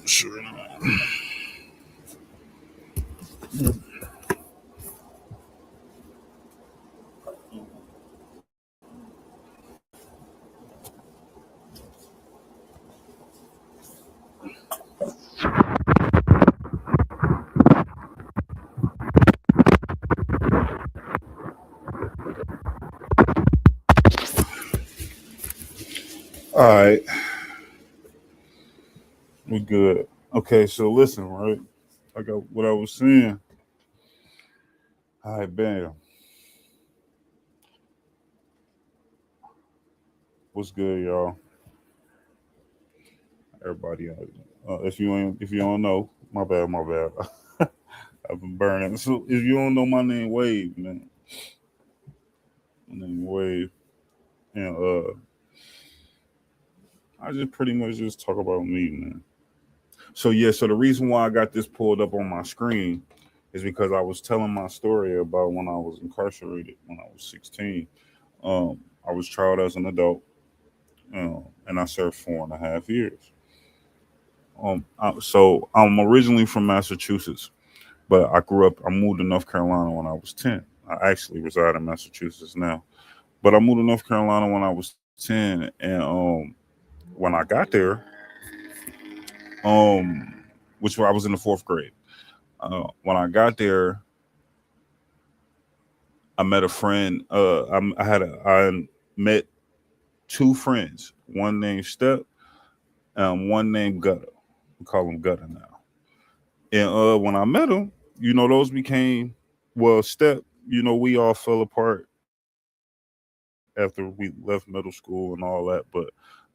Sure. All right, we good. Okay, so listen, right? I got what I was saying. All right, bam. What's good, y'all? Everybody, if you don't know, my bad, my bad. I've been burning. So if you don't know my name, Wade, man, my name Wade, and I just pretty much just talk about me, man. So yeah, so the reason why I got this pulled up on my screen is because I was telling my story about when I was incarcerated when I was 16. I was tried as an adult, and I served 4.5 years. So I'm originally from Massachusetts, but I moved to North Carolina when I was 10. I actually reside in Massachusetts now, but I moved to North Carolina when I was 10, and when I got there, um, which I was in the fourth grade. When I got there, I met a friend. I met two friends. One named Step, one named Gutter. We call him Gutter now. And when I met him, those became Step. We all fell apart after we left middle school and all that.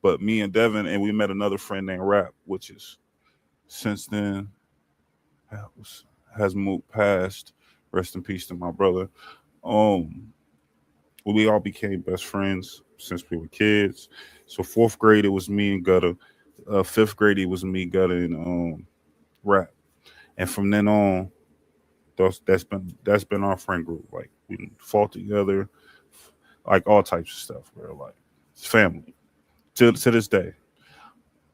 But me and Devin, and we met another friend named Rap, which is since then has has moved past. Rest in peace to my brother. Um, we all became best friends since we were kids. So fourth grade it was me and Gutter. Fifth grade it was me, Gutter, and Rap. And from then on, that's been our friend group. Like we fought together, like all types of stuff. We're like it's family to this day.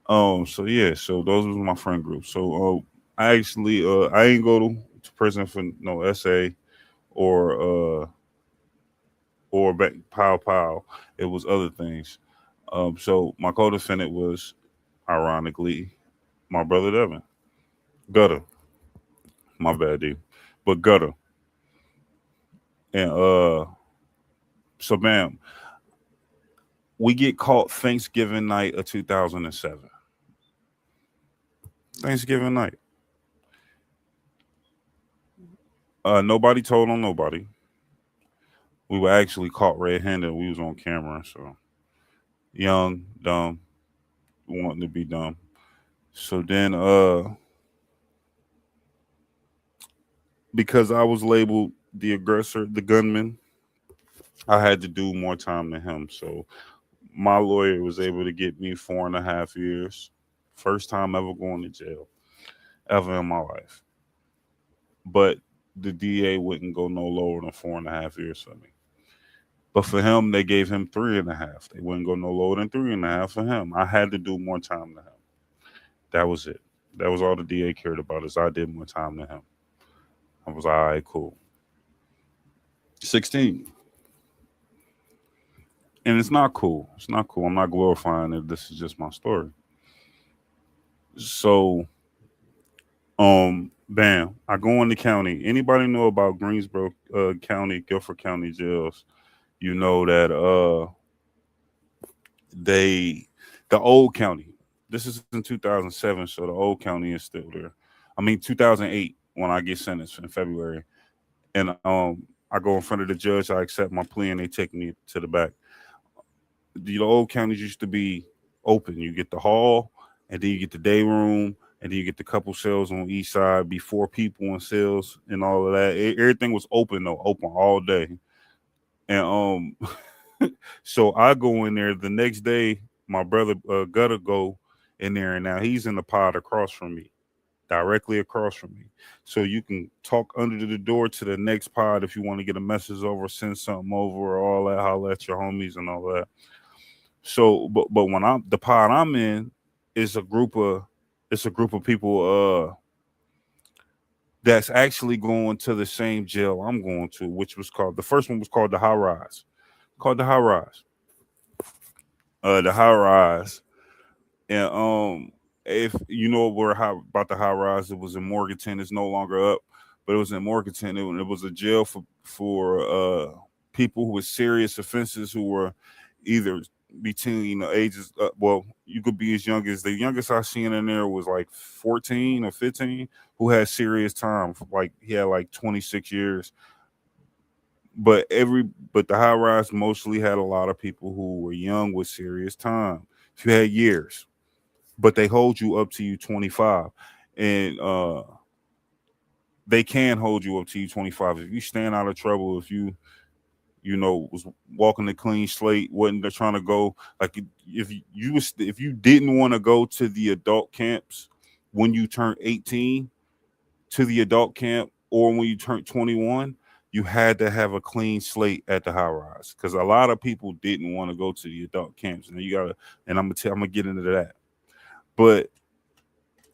So yeah, so those was my friend group. So I actually I ain't go to prison for no SA or back pow pow. It was other things. So my co-defendant was ironically my brother Devin Gutter. My bad, dude, but Gutter. And so bam, we get caught Thanksgiving night of 2007. Thanksgiving night. Nobody told on nobody. We were actually caught red-handed. We was on camera, so young, dumb, wanting to be dumb. So then, because I was labeled the aggressor, the gunman, I had to do more time than him. So my lawyer was able to get me 4.5 years. First time ever going to jail ever in my life. But the DA wouldn't go no lower than 4.5 years for me. But for him, they gave him 3.5. They wouldn't go no lower than 3.5 for him. I had to do more time than him. That was it. That was all the DA cared about is I did more time than him. I was all right, cool. 16. And it's not cool. It's not cool. I'm not glorifying it. This is just my story. So, bam, I go in the county. Anybody know about Greensboro County, Guilford County jails? You know that they the old county. This is in 2007, so the old county is still there. I mean 2008 when I get sentenced in February, and I go in front of the judge. I accept my plea, and they take me to the back. The old counties used to be open. You get the hall, and then you get the day room, and then you get the couple cells on each side, be 4 people in cells, and all of that. Everything was open though, open all day, and so I go in there the next day. My brother Gutter go in there, and now he's in the pod across from me, directly across from me. So you can talk under the door to the next pod if you want to get a message over, send something over, or all that. Holler at your homies and all that. So, but when I'm the pod I'm in is a group of It's a group of people that's actually going to the same jail I'm going to, which was called, the first one was called the High Rise. Called the High Rise. The High Rise. And if you know where about the High Rise, it was in Morganton. It's no longer up, but it was in Morganton. It was a jail for people who were serious offenses, who were either between the ages. Well, you could be as young as, the youngest I seen in there was like 14 or 15, who had serious time. Like he had like 26 years. But the High Rise mostly had a lot of people who were young with serious time. If you had years, but they hold you up to you 25, and they can hold you up to you 25 if you stand out of trouble. If was walking a clean slate, wasn't they trying to go, like, if you didn't want to go to the adult camps when you turned 18, to the adult camp, or when you turned 21, you had to have a clean slate at the High Rise, because a lot of people didn't want to go to the adult camps, and I'm gonna get into that. But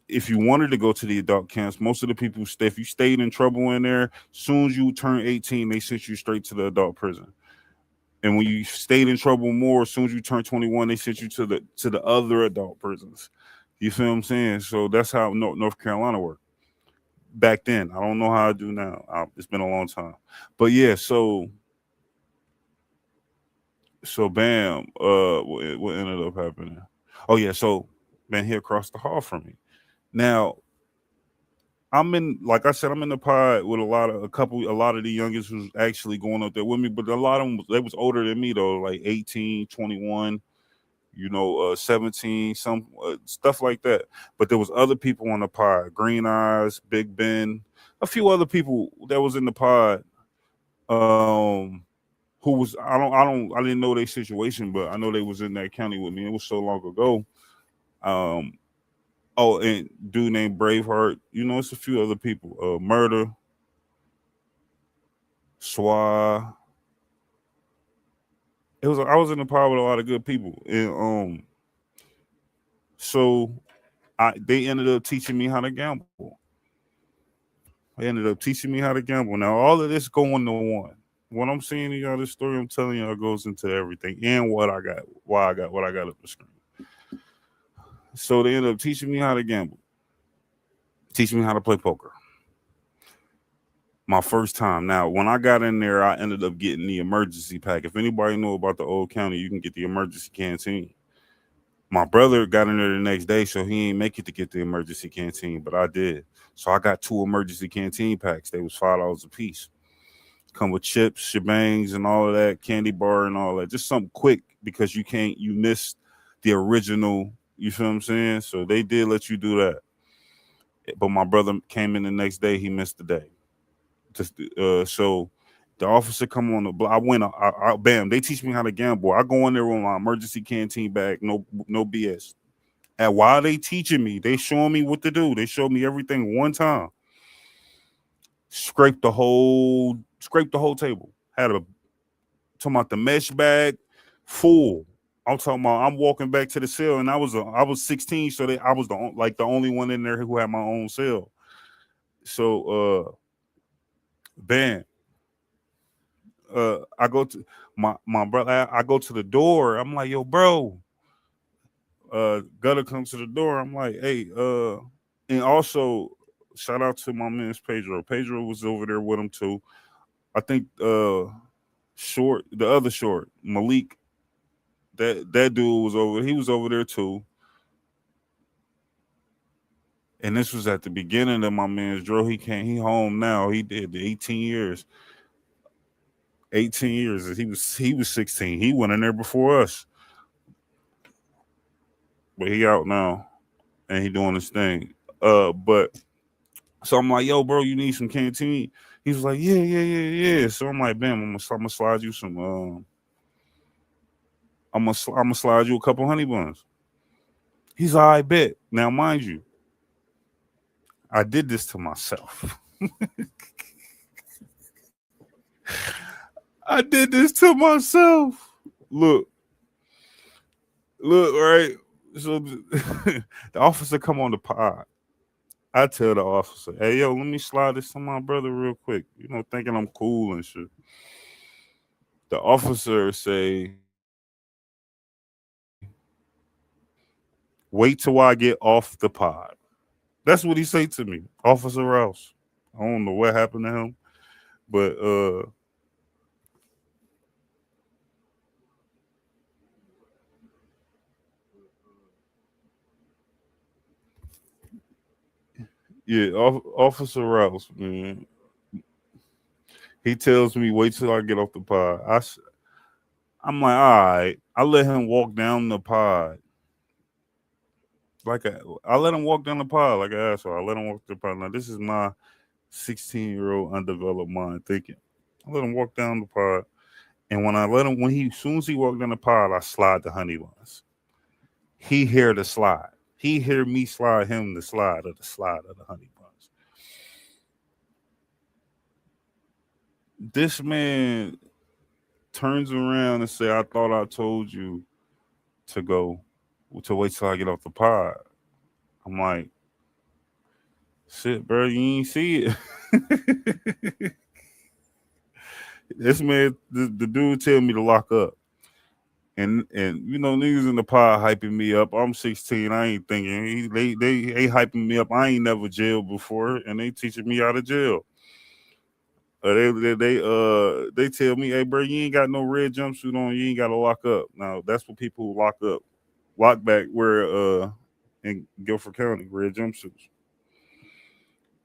if you wanted to go to the adult camps, most of the people if you stayed in trouble in there, soon as you turn 18, they sent you straight to the adult prison. And when you stayed in trouble more, as soon as you turn 21, they sent you to the other adult prisons. You feel what I'm saying? So that's how North Carolina worked back then. I don't know how I do now. It's been a long time. But yeah, so bam, what ended up happening? Oh yeah, so man, he across the hall from me. Now, like I said, I'm in the pod with a lot of the youngest who's actually going up there with me, but a lot of them, they was older than me though, like 18, 21, 17, some stuff like that. But there was other people on the pod, Green Eyes, Big Ben, a few other people that was in the pod, who was, I didn't know their situation, but I know they was in that county with me. It was so long ago. Oh, and dude named Braveheart. It's a few other people. Murder, Swa. I was in the pod with a lot of good people, and so they ended up teaching me how to gamble. They ended up teaching me how to gamble. Now all of this going to one. What I'm saying to y'all, this story I'm telling y'all goes into everything and what I got, why I got what I got up the screen. So they ended up teaching me how to gamble, teaching me how to play poker. My first time. Now, when I got in there, I ended up getting the emergency pack. If anybody know about the old county, you can get the emergency canteen. My brother got in there the next day, so he ain't make it to get the emergency canteen, but I did. So I got 2 emergency canteen packs. They was $5 a piece. Come with chips, shebangs, and all of that, candy bar and all that. Just something quick, because you missed the original. You feel what I'm saying? So they did let you do that. But my brother came in the next day. He missed the day. So the officer come on the block. I went, bam, they teach me how to gamble. I go in there with my emergency canteen bag, no BS. And while they teaching me, they showing me what to do. They showed me everything one time. Scrape the whole table. Talking about the mesh bag full. I'm talking about, I'm walking back to the cell, and I was 16, so I was the only one in there who had my own cell. So bam. I go to my brother. I go to the door. I'm like, yo, bro. Gutter comes to the door. I'm like, hey. And also shout out to my man Pedro. Pedro was over there with him too. I think Short, the other Short, Malik. That dude was over. He was over there too. And this was at the beginning of my man's draw. He home now. He did the 18 years. 18 years. He was 16. He went in there before us. But he out now and he doing his thing. But so I'm like, yo, bro, you need some canteen? He was like, yeah. So I'm like, bam, I'm gonna slide you some I'm gonna slide you a couple honey buns. He's like, I bet. Now, mind you, I did this to myself. I did this to myself. Look, right? So the officer come on the pod. I tell the officer, hey yo, let me slide this to my brother real quick. Thinking I'm cool and shit. The officer say, wait till I get off the pod. That's what he say to me, Officer Rouse. I don't know what happened to him, but yeah, Officer Rouse, man. He tells me wait till I get off the pod. I'm like, all right. I let him walk down the pod I let him walk down the pod like an asshole. I let him walk the pod. Now this is my 16-year-old undeveloped mind thinking. I let him walk down the pod, and as soon as he walked down the pod, I slide the honey buns. He hear the slide. He hear me slide him the slide of the honey buns. This man turns around and say, "I thought I told you to go to wait till I get off the pod." I'm like, "Shit, bro, you ain't see it." This man, the dude tell me to lock up. And niggas in the pod hyping me up. I'm 16. I ain't thinking. They hyping me up. I ain't never jailed before, and they teaching me out of jail. They tell me, hey bro, you ain't got no red jumpsuit on. You ain't got to lock up. Now that's what people who lock up, lock back wear in Guilford County, red jumpsuits.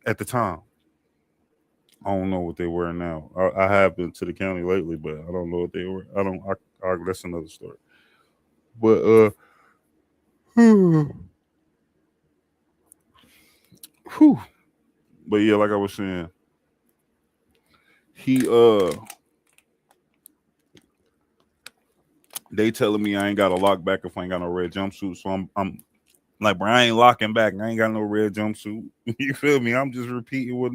At the time, I don't know what they wear now. I have been to the county lately, but I don't know what they wear. I don't. That's another story. But whew, but yeah, like I was saying, he they telling me I ain't got to lock back if I ain't got no red jumpsuit. So I'm like, bro, I ain't locking back. I ain't got no red jumpsuit. You feel me? I'm just repeating what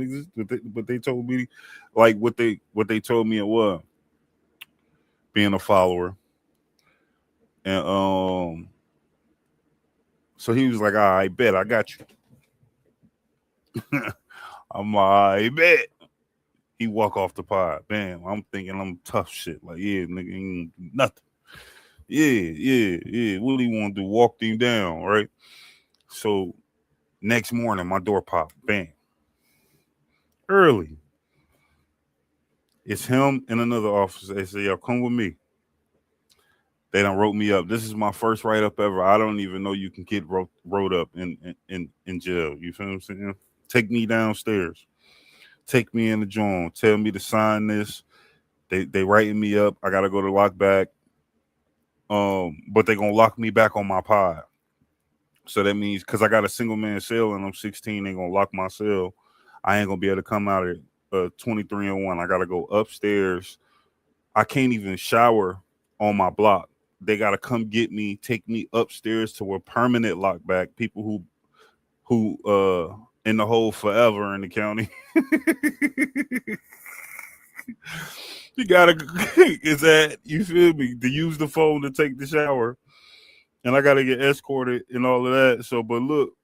they told me, like what they told me it was being a follower. And so he was like, all right, bet I got you. I'm like, all right, bet. He walk off the pod. Bam. I'm thinking I'm tough shit. Like, yeah, nigga, ain't nothing. Yeah. What do you want to do? Walk him down, right? So next morning, my door popped. Bam. Early. It's him and another officer. They say, yo, come with me. They done wrote me up. This is my first write up ever. I don't even know you can get wrote up in jail. You feel what I'm saying? Take me downstairs. Take me in the joint. Tell me to sign this. They writing me up. I gotta go to lock back. But they gonna lock me back on my pod. So that means because I got a single man cell and I'm 16, they gonna lock my cell. I ain't gonna be able to come out at 23 and 1. I gotta go upstairs. I can't even shower on my block. They gotta come get me, take me upstairs to a permanent lockback. People who in the hole forever in the county. You gotta is that you feel me to use the phone to take the shower, and I gotta get escorted and all of that. So, but look,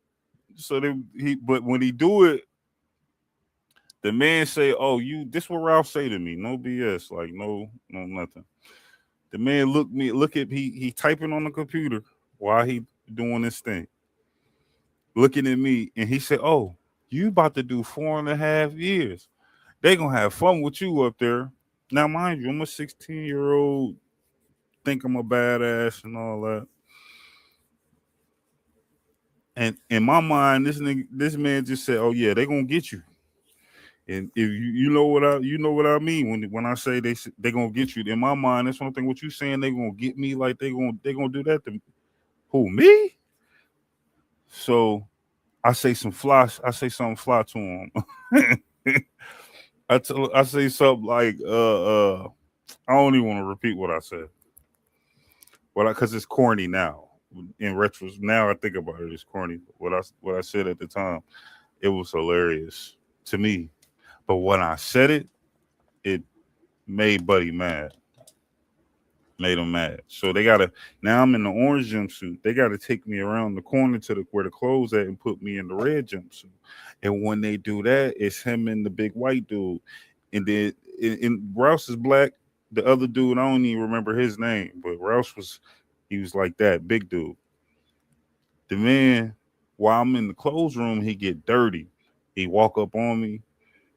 but when he do it, the man say, "Oh, you." This what Ralph say to me, no BS, like no nothing. The man look at he typing on the computer while he doing this thing, looking at me, and he said, "Oh, you about to do 4.5 years? They gonna have fun with you up there." Now, mind you, I'm a 16-year-old, think I'm a badass and all that. And in my mind, this man just said, "Oh yeah, they gonna get you." And if you know what I mean when I say they gonna get you. In my mind, that's one thing. What you saying? They gonna get me like they gonna do that to who me? So I say some fly. I say something fly to him. I say something like I don't even want to repeat what I said. Because it's corny now. In retro, now I think about it, it's corny. What I said at the time, it was hilarious to me. But when I said it, it made Buddy mad. Made them mad. So they gotta now I'm in the orange jumpsuit. They gotta take me around the corner to the where the clothes at and put me in the red jumpsuit. And when they do that, it's him and the big white dude. And then in Rouse is black. The other dude, I don't even remember his name, but Rouse he was like that, big dude. The man, while I'm in the clothes room, he get dirty. He walk up on me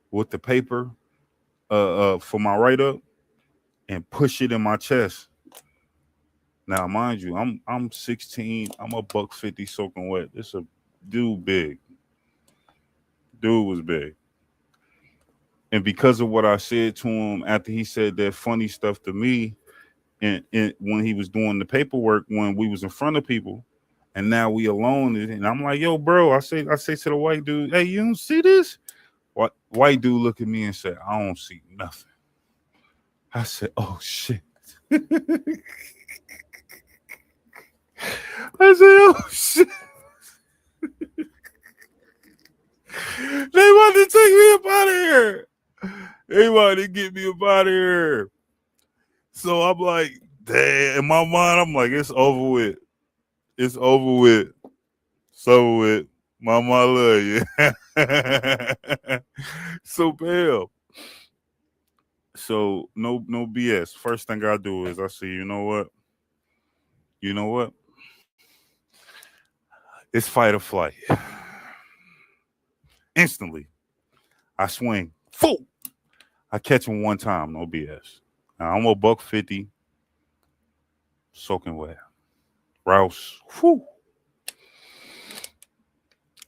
with the paper for my write up and push it in my chest. Now, mind you, I'm 16. I'm a buck 50 soaking wet. This a dude big. Dude was big. And because of what I said to him after he said that funny stuff to me, and when he was doing the paperwork when we was in front of people, and now we alone, and I'm like, yo, bro, I say to the white dude, hey, you don't see this? White dude look at me and said, I don't see nothing. I said, oh shit. I said, oh shit. They want to take me up out of here. They want to get me up out of here. So I'm like, damn. In my mind, I'm like, it's over with. It's over with. It's over with. Mama, I love you. So pale. So no BS. First thing I do is I say, you know what? You know what? It's fight or flight. Instantly, I swing. Full. I catch him one time. No BS. Now, I'm a buck 50, soaking wet. Rouse. Whew.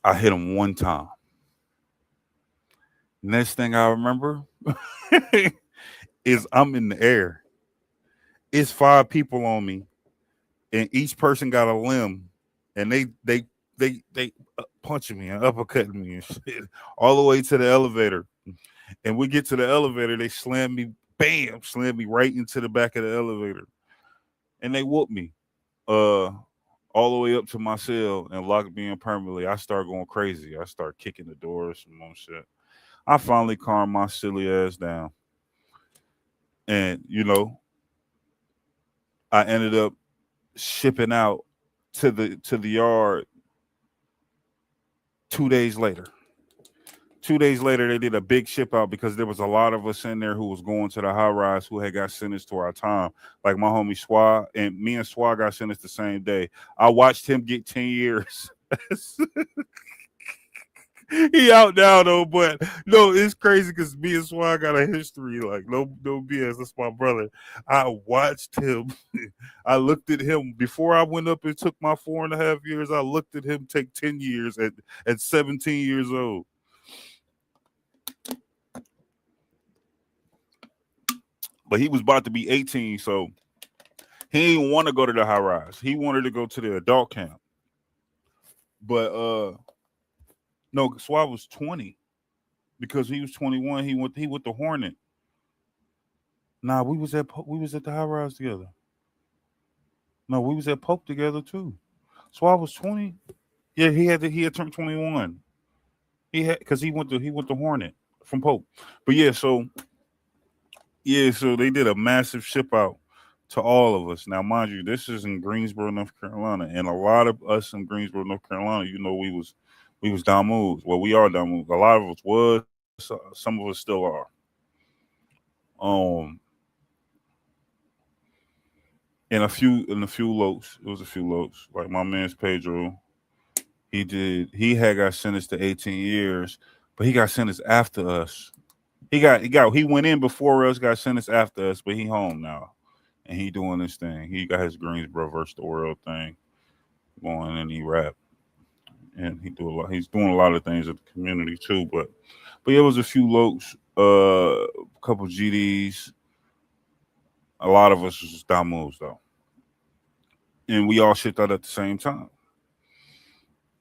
I hit him one time. Next thing I remember is I'm in the air. It's 5 people on me, and each person got a limb, and they punching me and uppercutting me and shit all the way to the elevator. And we get to the elevator, they slam me, bam, slam me right into the back of the elevator, and they whoop me, all the way up to my cell and lock me in permanently. I start going crazy. I start kicking the doors and more shit. I finally calmed my silly ass down, and I ended up shipping out to the yard 2 days later. 2 days later, they did a big ship out because there was a lot of us in there who was going to the high rise who had got sentenced to our time. Like my homie Swag, and me and Swag got sentenced the same day. I watched him get 10 years. He out now though, but no, it's crazy because me and Swag got a history. Like no BS. That's my brother. I watched him. I looked at him before I went up and took my 4.5 years. I looked at him take 10 years at 17 years old. But he was about to be 18, so he didn't want to go to the high rise. He wanted to go to the adult camp. But no, Swab was 20 because he was 21. He went the Hornet. Nah, we was at the high rise together. No, we was at Pope together too. Swab was 20. Yeah, he had turned 21. He had because he went to Hornet from Pope. But so they did a massive ship out to all of us. Now, mind you, this is in Greensboro, North Carolina, and a lot of us in Greensboro, North Carolina, we was down moves. Well, we are down moves. A lot of us was. Some of us still are. In a few lows. It was a few lows. Like my man's Pedro, he had got sentenced to 18 years, but he got sentenced after us. He went in before us, got sentenced after us, but he home now. And he doing this thing. He got his Greensboro versus the world thing going, and he rap. And he's doing a lot of things at the community too. But it was a few lokes, a couple GDs. A lot of us was just down moves though. And we all shipped out at the same time.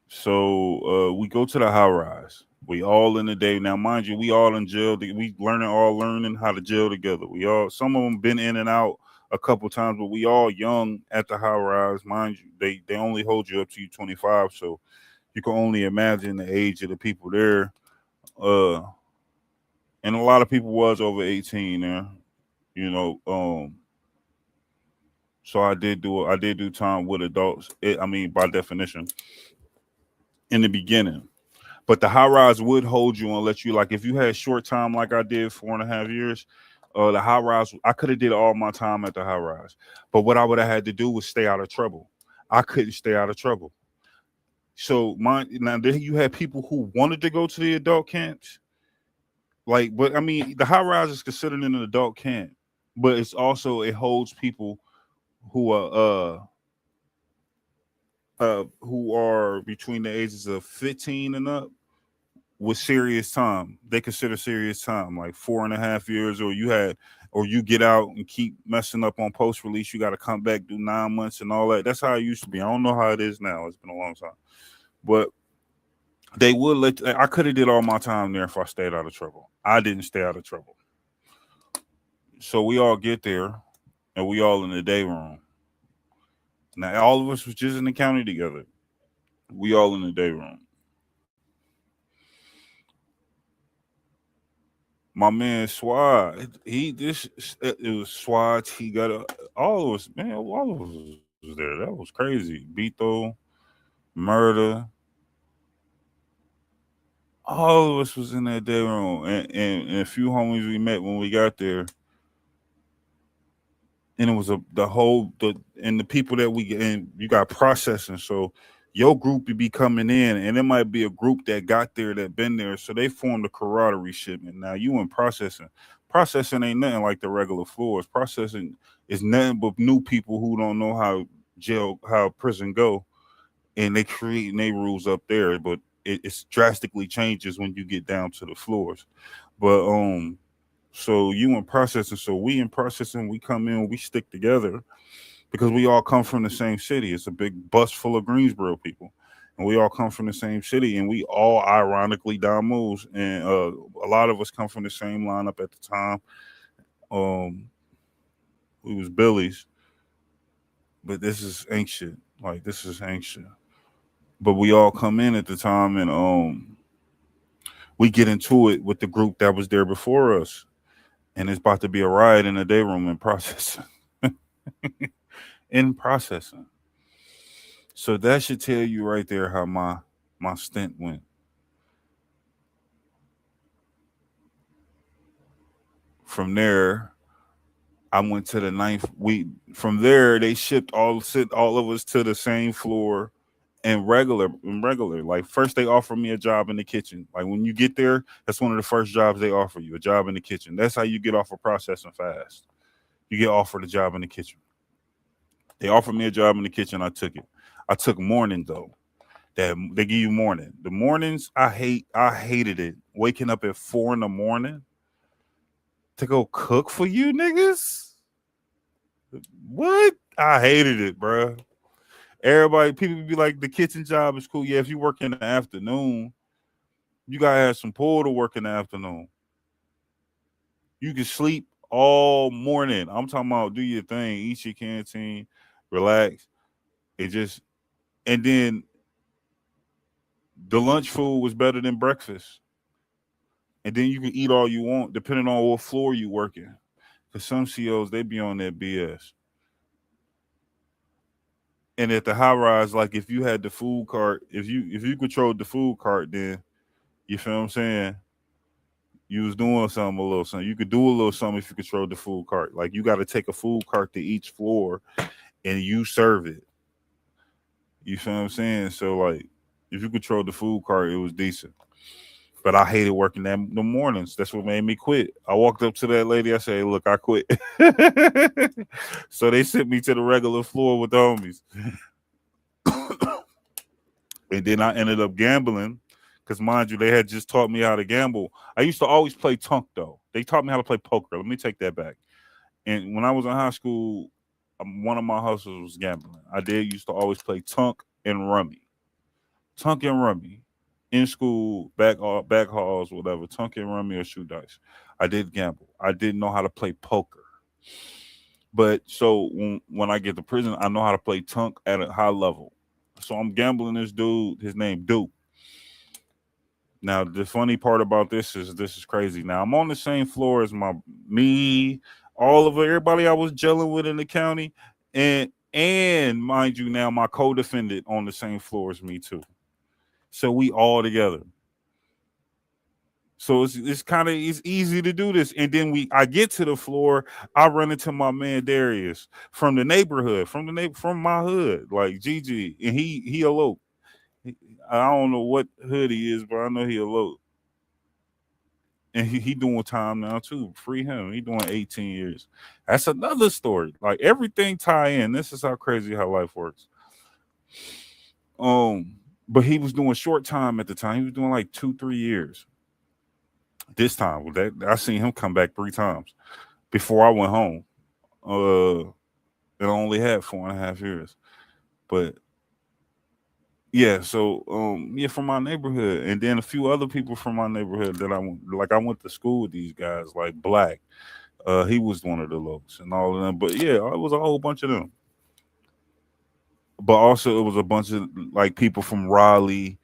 So we go to the high rise. We all in the day. Now, mind you, we all in jail. We learning how to jail together. Some of them been in and out a couple times, but we all young at the high rise. Mind you, they only hold you up to you 25, so you can only imagine the age of the people there. And a lot of people was over 18 there, So I did do time with adults. By definition, in the beginning. But the high rise would hold you and let you, like, if you had short time like I did 4.5 years, the high rise, I could have did all my time at the high rise. But what I would have had to do was stay out of trouble. I couldn't stay out of trouble. So now then you had people who wanted to go to the adult camps. Like, but I mean, the high rise is considered an adult camp, but it holds people who who are between the ages of 15 and up with serious time. They consider serious time, like 4.5 years, or you get out and keep messing up on post release. You got to come back, do 9 months and all that. That's how it used to be. I don't know how it is now. It's been a long time, but they would I could have did all my time there if I stayed out of trouble. I didn't stay out of trouble. So we all get there, and we all in the day room. Now all of us was just in the county together. We all in the day room. My man Swad, it was Swad. He got all of us, man. All of us was there. That was crazy. Beto, Murder, all of us was in that day room, and a few homies we met when we got there. And it was and the people that you got processing. So your group would be coming in, and it might be a group that got there that been there, so they formed a camaraderie shipment. Now you in processing. Processing ain't nothing like the regular floors. Processing is nothing but new people who don't know how prison go, and they create their rules up there. But it's drastically changes when you get down to the floors. But so you in processing, so we in processing, we come in, we stick together because we all come from the same city. It's a big bus full of Greensboro people, and we all come from the same city, and we all ironically down moves, and a lot of us come from the same lineup at the time. We was Billy's, but this is ancient. Like, this is ancient. But we all come in at the time, and we get into it with the group that was there before us, and it's about to be a riot in the day room in processing. In processing. So that should tell you right there how my stint went. From there, I went to the ninth. From there they shipped all of us to the same floor and regular. Like, first they offer me a job in the kitchen. Like, when you get there, that's one of the first jobs they offer you, a job in the kitchen. That's how you get off of processing fast. You get offered a job in the kitchen. They offered me a job in the kitchen. I took it. I took morning though. That they give you morning. The mornings I hated it. Waking up at 4 in the morning to go cook for you niggas. What? I hated it, bro. People be like, the kitchen job is cool. Yeah, if you work in the afternoon, you gotta have some pull to work in the afternoon. You can sleep all morning. I'm talking about do your thing, eat your canteen, relax. And then the lunch food was better than breakfast. And then you can eat all you want, depending on what floor you work in. Because some COs, they be on that BS. And at the high rise, like, if you had the food cart, if you controlled the food cart, then you feel what I'm saying? You was doing a little something. You could do a little something if you controlled the food cart. Like, you got to take a food cart to each floor and you serve it. You feel what I'm saying? So, like, if you controlled the food cart, it was decent. But I hated working the mornings. That's what made me quit. I walked up to that lady. I said, hey, look, I quit. So they sent me to the regular floor with the homies. And then I ended up gambling because, mind you, they had just taught me how to gamble. I used to always play Tunk, though. They taught me how to play poker. Let me take that back. And when I was in high school, one of my hustles was gambling. I used to always play Tunk and Rummy. Tunk and Rummy. In school, back halls, whatever, Tunk and Rummy or shoe dice. I did gamble. I didn't know how to play poker. But so when I get to prison, I know how to play Tunk at a high level. So I'm gambling this dude, his name Duke. Now, the funny part about this is crazy. Now, I'm on the same floor as everybody I was gelling with in the county, And mind you, now my co-defendant on the same floor as me too. So we all together. So it's kind of it's easy to do this. And then I get to the floor, I run into my man Darius from the neighborhood, from my hood, like Gigi, and he eloped. I don't know what hood he is, but I know he eloped. And he doing time now too. Free him. He doing 18 years. That's another story. Like everything tie in. This is how crazy how life works. But he was doing short time at the time. He was doing like 2-3 years. This time, that I seen him come back 3 times before I went home. And I only had 4.5 years. But yeah, so yeah, from my neighborhood, and then a few other people from my neighborhood that I went to school with these guys, like Black. He was one of the lows and all of them. But yeah, it was a whole bunch of them. But also it was a bunch of like people from Raleigh,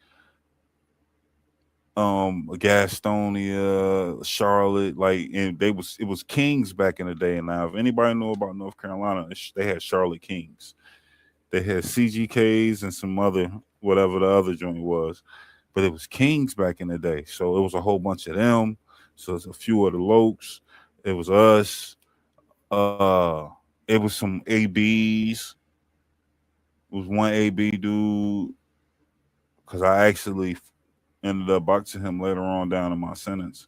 Gastonia, Charlotte, like, and it was Kings back in the day. And now if anybody know about North Carolina, they had Charlotte Kings. They had CGKs and some other whatever the other joint was, but it was Kings back in the day. So it was a whole bunch of them. So it's a few of the Lokes. It was us. It was some ABs. It was one AB dude because I actually ended up boxing him later on down in my sentence.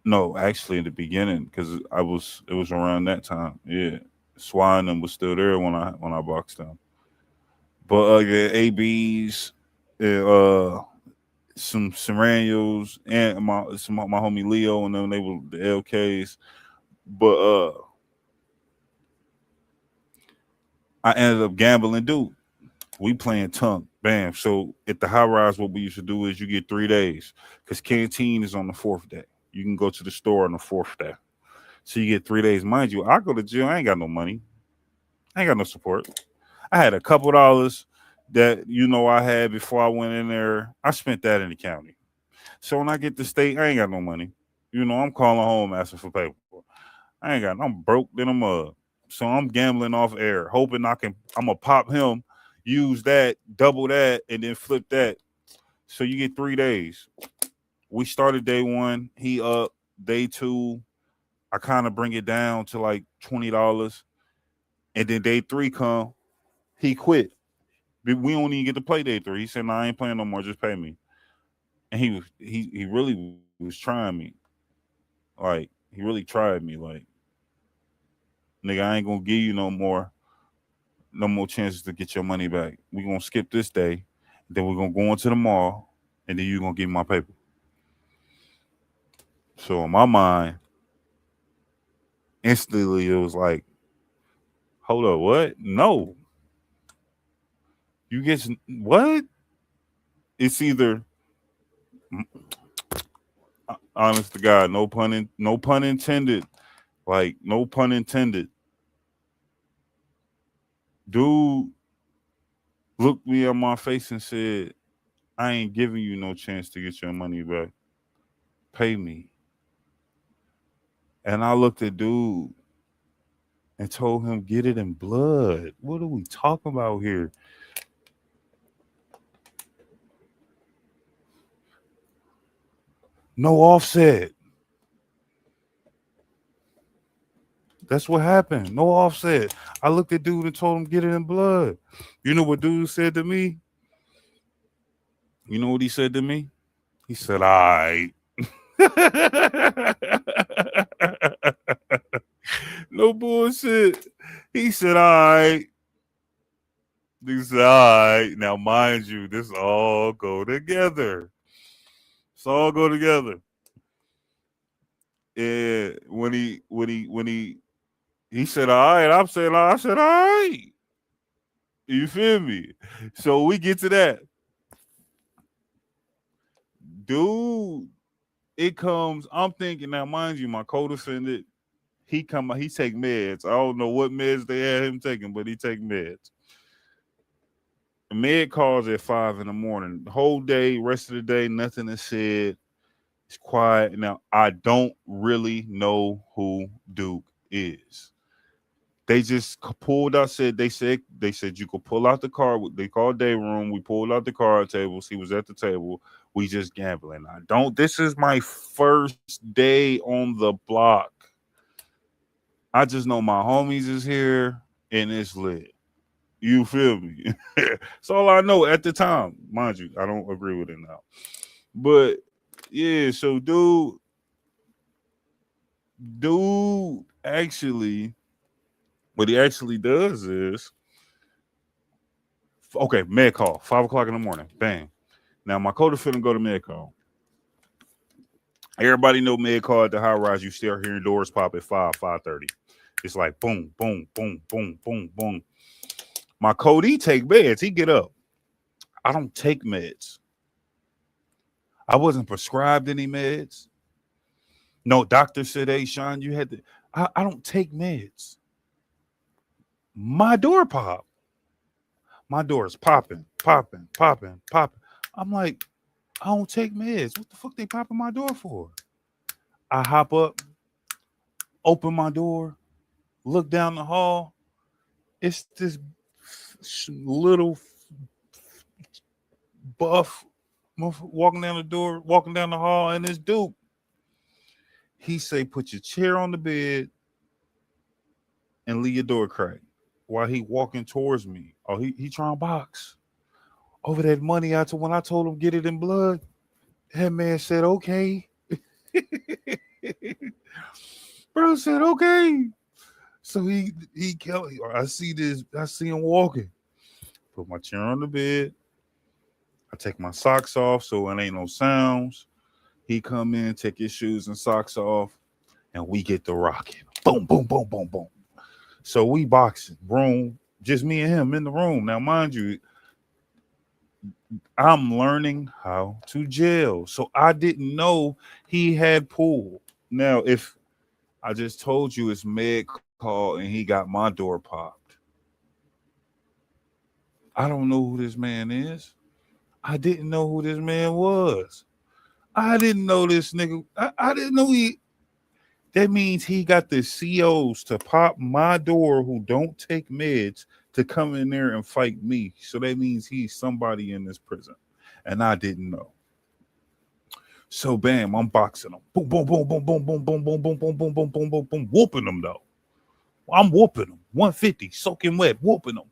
No, actually in the beginning because it was around that time. Yeah, Swine was still there when I boxed him. But yeah, ABs, some Serranios, and my homie Leo, and then they were the LKs. But I ended up gambling, dude. We playing tongue, bam. So at the high rise, what we used to do is you get 3 days because canteen is on the 4th day. You can go to the store on the 4th day, so you get 3 days. Mind you, I go to jail. I ain't got no money. I ain't got no support. I had a couple dollars that I had before I went in there. I spent that in the county. So when I get to state, I ain't got no money. I'm calling home asking for paper. I'm broke than a mug. So I'm gambling off air, hoping I'm gonna pop him, use that, double that, and then flip that. So you get 3 days. We started day 1, he up. Day 2, I kind of bring it down to like $20. And then day 3 come, he quit. We don't even get to play day 3. He said, "No, I ain't playing no more. Just pay me." And he really was trying me. Like he really tried me. Like, nigga, I ain't gonna give you no more chances to get your money back. We gonna skip this day, then we're gonna go into the mall, and then you gonna give me my paper. So in my mind, instantly it was like, hold up, what? No, you get what? It's either honest to God, no pun intended. Like no pun intended. Dude looked me in my face and said, "I ain't giving you no chance to get your money back. Pay me." And I looked at dude and told him, "Get it in blood. What are we talking about here?" No offset. That's what happened. No offset. I looked at dude and told him, "Get it in blood." You know what dude said to me? You know what he said to me? He said, "All right." No bullshit. He said, "All right." He said, "All right." Now, mind you, this all go together. It's all go together. And he said, "All right," I'm saying, I said, "All right." You feel me? So we get to that. Dude, it comes, I'm thinking now, mind you, my co-defendant, he take meds. I don't know what meds they had him taking, but he take meds. Med calls at 5 in the morning. The whole day, rest of the day, nothing is said. It's quiet. Now, I don't really know who Duke is. They just pulled out. They said you could pull out the card. They called day room. We pulled out the card tables. He was at the table. We just gambling. I don't. This is my first day on the block. I just know my homies is here and it's lit. You feel me? That's all I know at the time. Mind you, I don't agree with it now. But yeah, so dude actually, what he actually does is, okay, med call, 5 o'clock in the morning. Bang. Now my coder finna go to med call. Everybody know med call at the high rise. You start hearing doors pop at 5:30. It's like boom, boom, boom, boom, boom, boom. My code, he take meds. He get up. I don't take meds. I wasn't prescribed any meds. No doctor said, hey, Sean, you had to. I don't take meds. My door pop. My door is popping, popping, popping, popping. I'm like, I don't take meds. What the fuck they popping my door for? I hop up, open my door, look down the hall. It's this little buff walking down the door, walking down the hall, and this dude, he say, put your chair on the bed and leave your door cracked while he walking towards me. Oh, he trying to box over that money. When I told him get it in blood, that man said, okay. Bro said, okay. So he I see him walking. Put my chair on the bed. I take my socks off so it ain't no sounds. He come in, take his shoes and socks off, and we get the rocking. Boom, boom, boom, boom, boom. So we boxing, room, just me and him in the room. Now, mind you, I'm learning how to jail. So I didn't know he had pool. Now, if I just told you it's med call and he got my door popped, I don't know who this man is. I didn't know who this man was. I didn't know this nigga. I didn't know he. That means he got the COs to pop my door who don't take meds to come in there and fight me. So that means he's somebody in this prison. And I didn't know. So bam, I'm boxing him. Boom, boom, boom, boom, boom, boom, boom, boom, boom, boom, boom, boom, boom, boom, boom, whooping him though. I'm whooping him. 150, soaking wet, whooping him,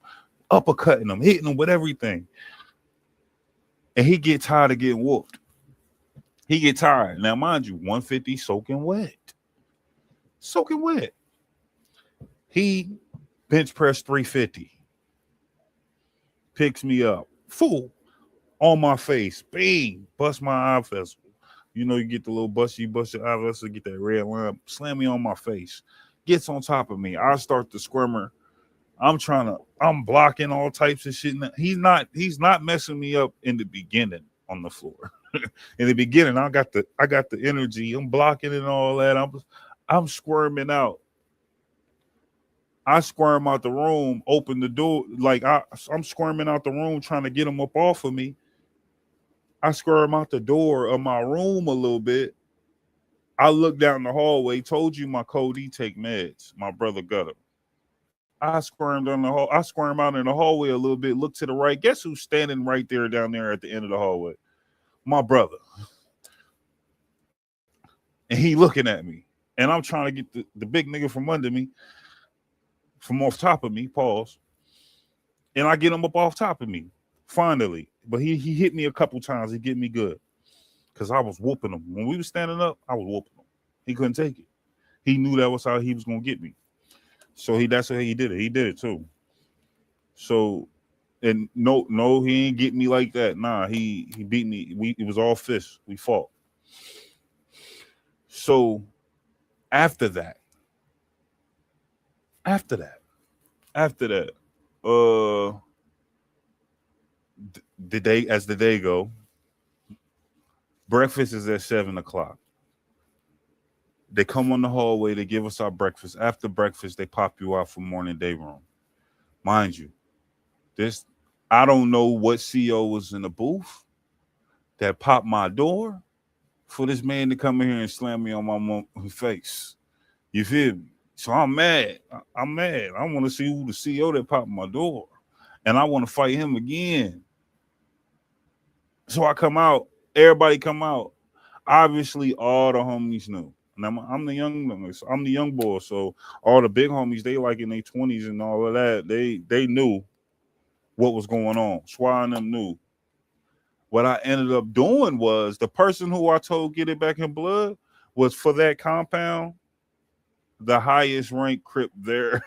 uppercutting him, hitting him with everything. And he get tired of getting whooped. He get tired. Now, mind you, 150 soaking wet. Soaking wet. He bench press 350. Picks me up. Fool. On my face. Bang. Bust my eye vessel. You know, you get the little bust your eye vessel, get that red line. Slam me on my face. Gets on top of me. I start to squirmer. I'm blocking all types of shit. He's not messing me up in the beginning on the floor. In the beginning, I got the energy. I'm blocking and all that. I'm squirming out. I squirm out the room, open the door. Like I'm squirming out the room trying to get him up off of me. I squirm out the door of my room a little bit. I look down the hallway. Told you my Cody take meds. My brother got him. I squirmed on the hall. I squirm out in the hallway a little bit. Look to the right. Guess who's standing right there down there at the end of the hallway? My brother. And he looking at me. And I'm trying to get the big nigga from under me, from off top of me, pause. And I get him up off top of me, finally. But he hit me a couple times. He get me good. Because I was whooping him. When we were standing up, I was whooping him. He couldn't take it. He knew that was how he was going to get me. So that's how he did it. He did it too. So, and no, he ain't get me like that. Nah, he beat me. It was all fists. We fought. So after that, the day go, breakfast is at 7:00. They come on the hallway, they give us our breakfast. After breakfast, they pop you out for morning day room. Mind you, I don't know what CO was in the booth that popped my door for this man to come in here and slam me on my face. You feel me? So I'm mad. I'm mad. I want to see who the CEO that popped my door, and I want to fight him again. So I come out. Everybody come out. Obviously, all the homies knew. And I'm the I'm the young boy. So all the big homies, they like in their 20s and all of that. They knew what was going on. Swire and them knew. What I ended up doing was the person who I told get it back in blood was for that compound the highest ranked Crip there.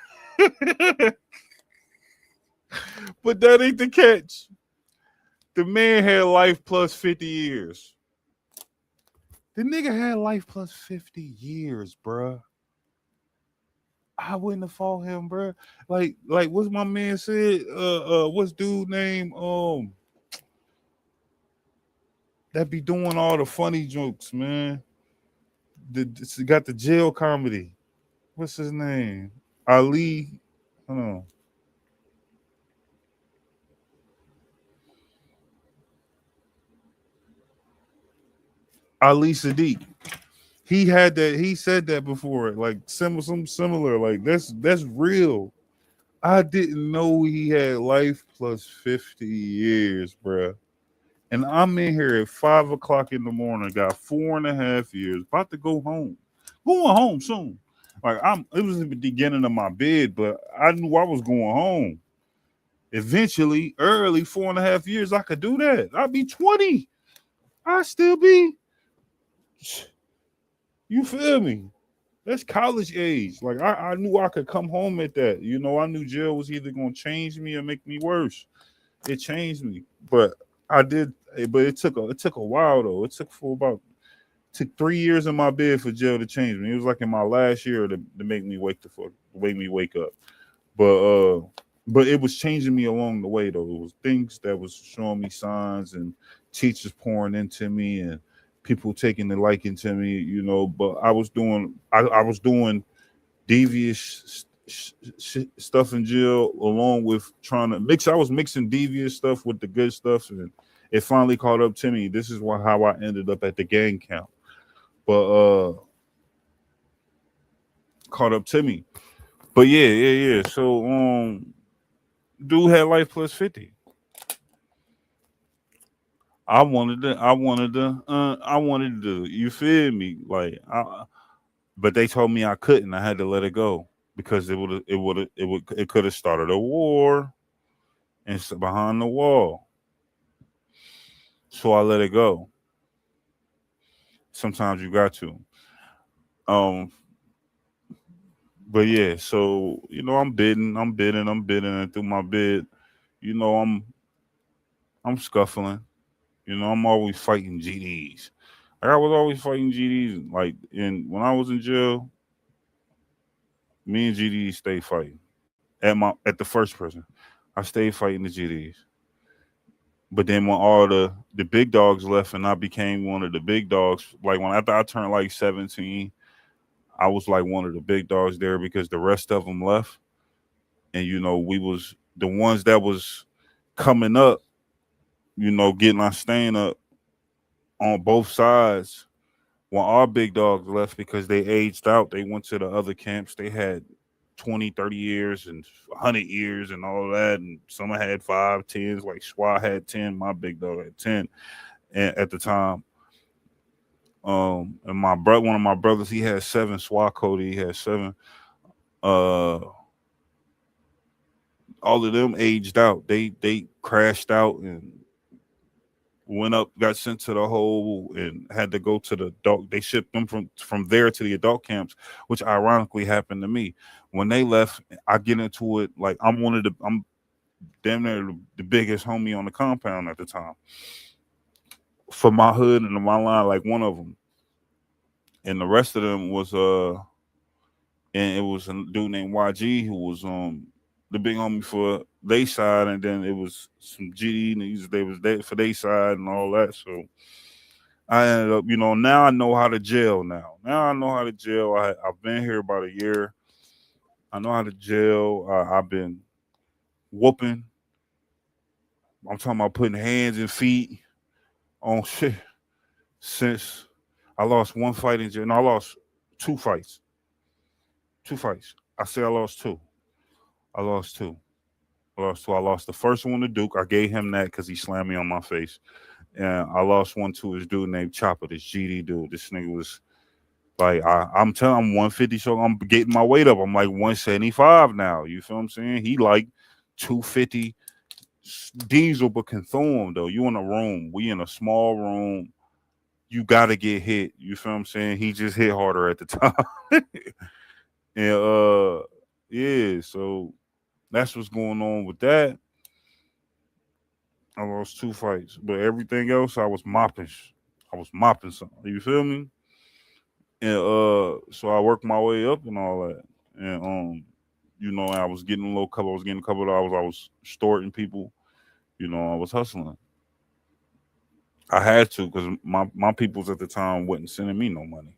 But that ain't the catch. The man had life plus 50 years. The nigga had life plus 50 years, bruh. I wouldn't have fought him, bruh. Like what's my man said? What's dude name? That be doing all the funny jokes, man. Got the jail comedy. What's his name? Ali. Hold on. Ali Sadiq. He had that. He said that before. Like some similar. Like that's real. I didn't know he had life plus 50 years, bruh. And I'm in here at 5 o'clock in the morning. Got 4.5 years. About to go home. Going home soon. Like it was in the beginning of my bid, but I knew I was going home. Eventually, early 4.5 years, I could do that. I'd be 20. I still be. You feel me? That's college age. Like I knew I could come home at that. You know, I knew jail was either gonna change me or make me worse. It changed me, but I did. But it took a while though. It took 3 years in my bed for jail to change me. It was like in my last year to make me wake up. But it was changing me along the way though. It was things that was showing me signs and teachers pouring into me and people taking the liking to me, you know. But I was doing devious stuff in jail along with trying to mix. I was mixing devious stuff with the good stuff, and it finally caught up to me. This is how I ended up at the gang camp. But caught up to me. But yeah. So dude had life plus 50. I wanted to, you feel me? But they told me I couldn't. I had to let it go because it could have started a war and it's behind the wall. So I let it go. Sometimes you got to. Um, but yeah, so you know, I'm bidding, and through my bid, you know, I'm scuffling. You know, I'm always fighting GDs. Like I was always fighting GDs. Like when I was in jail, me and GDs stayed fighting at the first prison. I stayed fighting the GDs. But then when all the big dogs left and I became one of the big dogs, like when after I turned like 17, I was like one of the big dogs there because the rest of them left. And you know, we was the ones that was coming up, you know, getting our stand up on both sides. When our big dogs left because they aged out, they went to the other camps. They had 20, 30 years and 100 years and all that. And some had 5, 10s, like Schwa had 10, my big dog had 10 at the time. And one of my brothers, he had 7. Schwa Cody, he had 7. Uh, all of them aged out. They crashed out and went up, got sent to the hole, and had to go to the adult. They shipped them from there to the adult camps, which ironically happened to me. When they left, I get into it like I'm damn near the biggest homie on the compound at the time for my hood and my line, like one of them, and the rest of them was and it was a dude named YG who was the big homie for they side, and then it was some GD niggas they was there for they side and all that. So I ended up, you know, now I know how to jail now. Now I know how to jail. I've been here about a year. I know how to jail. I've been whooping. I'm talking about putting hands and feet on shit since I lost one fight in jail. No, I lost 2 fights. 2 fights. I say I lost two. I lost two. I lost two. I lost the first one to Duke. I gave him that because he slammed me on my face. And I lost one to this dude named Chopper, this GD dude. This nigga was like, I'm telling I'm 150, so I'm getting my weight up. I'm like 175 now. You feel what I'm saying? He like 250 diesel, but can throw him though. You in a room. We in a small room. You gotta get hit. You feel what I'm saying? He just hit harder at the time. And yeah, so that's what's going on with that. I lost two fights, but everything else I was mopping. I was mopping something. You feel me? And so I worked my way up and all that. And I was getting a little couple. I was getting a couple of dollars. I was extorting people. I was hustling. I had to because my peoples at the time wasn't sending me no money.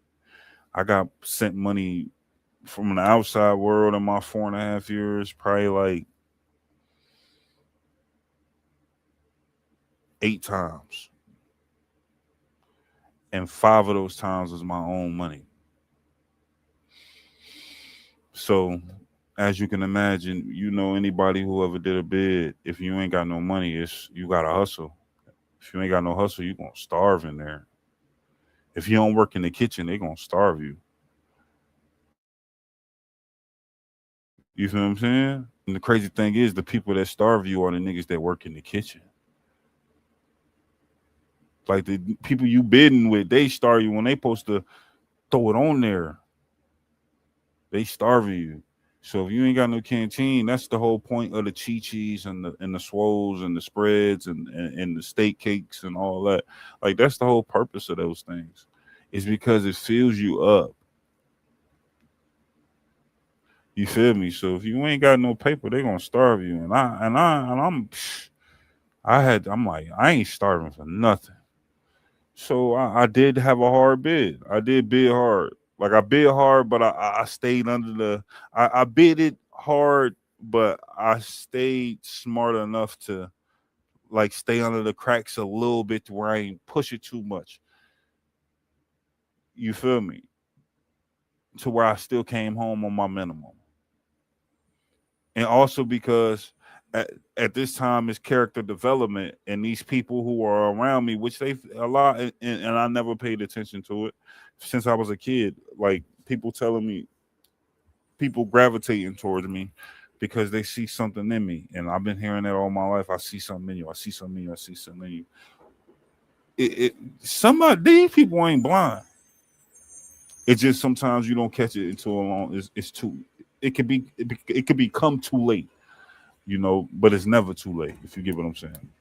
I got sent money from the outside world in my 4.5 years, probably like 8 times. And 5 of those times was my own money. So as you can imagine, anybody who ever did a bid, if you ain't got no money, you gotta hustle. If you ain't got no hustle, you gonna starve in there. If you don't work in the kitchen, they gonna starve you. You feel what I'm saying? And the crazy thing is, the people that starve you are the niggas that work in the kitchen. Like the people you bidding with, they starve you when they supposed to throw it on there. They starving you. So if you ain't got no canteen, that's the whole point of the chi-chis and the swoles and the spreads and the steak cakes and all that. Like that's the whole purpose of those things. It's because it fills you up. You feel me? So if you ain't got no paper, they gonna starve you. I'm like, I ain't starving for nothing. So I did have a hard bid. I did bid hard. Like I bid hard, but I stayed under I bid it hard, but I stayed smart enough to like stay under the cracks a little bit to where I ain't push it too much. You feel me? To where I still came home on my minimum. And also because at this time it's character development and these people who are around me, which they a lot, and I never paid attention to it since I was a kid. Like people telling me, people gravitating towards me because they see something in me, and I've been hearing that all my life. I see something in you. I see something in you. I see something in you. Somebody, these people ain't blind. It's just sometimes you don't catch it until long. It's too. It could become too late. But it's never too late if you get what I'm saying.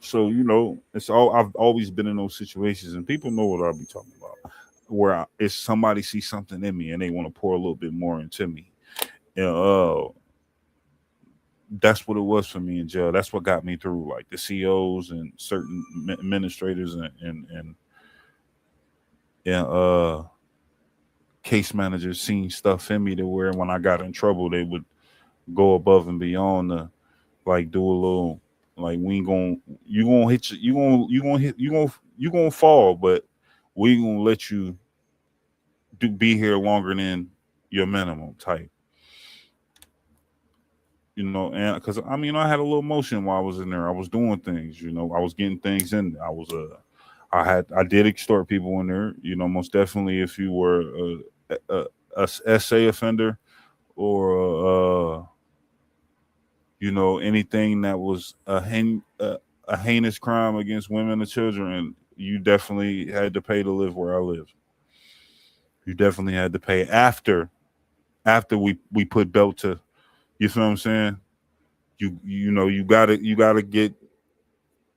So it's all I've always been in those situations, and people know what I'll be talking about. Where if somebody sees something in me and they want to pour a little bit more into me, and that's what it was for me in jail. That's what got me through, like the COs and certain administrators and case managers seen stuff in me to where when I got in trouble, they would go above and beyond to like do a little like we ain't gonna you gonna hit you gonna hit you gonna fall, but we gonna let you be here longer than your minimum type. And because I had a little motion while I was in there. I was doing things. I was getting things in. I did extort people in there. Most definitely if you were a SA offender or anything that was a heinous crime against women and children, you definitely had to pay to live where I live. You definitely had to pay after we put belt to. You feel what I'm saying? You gotta get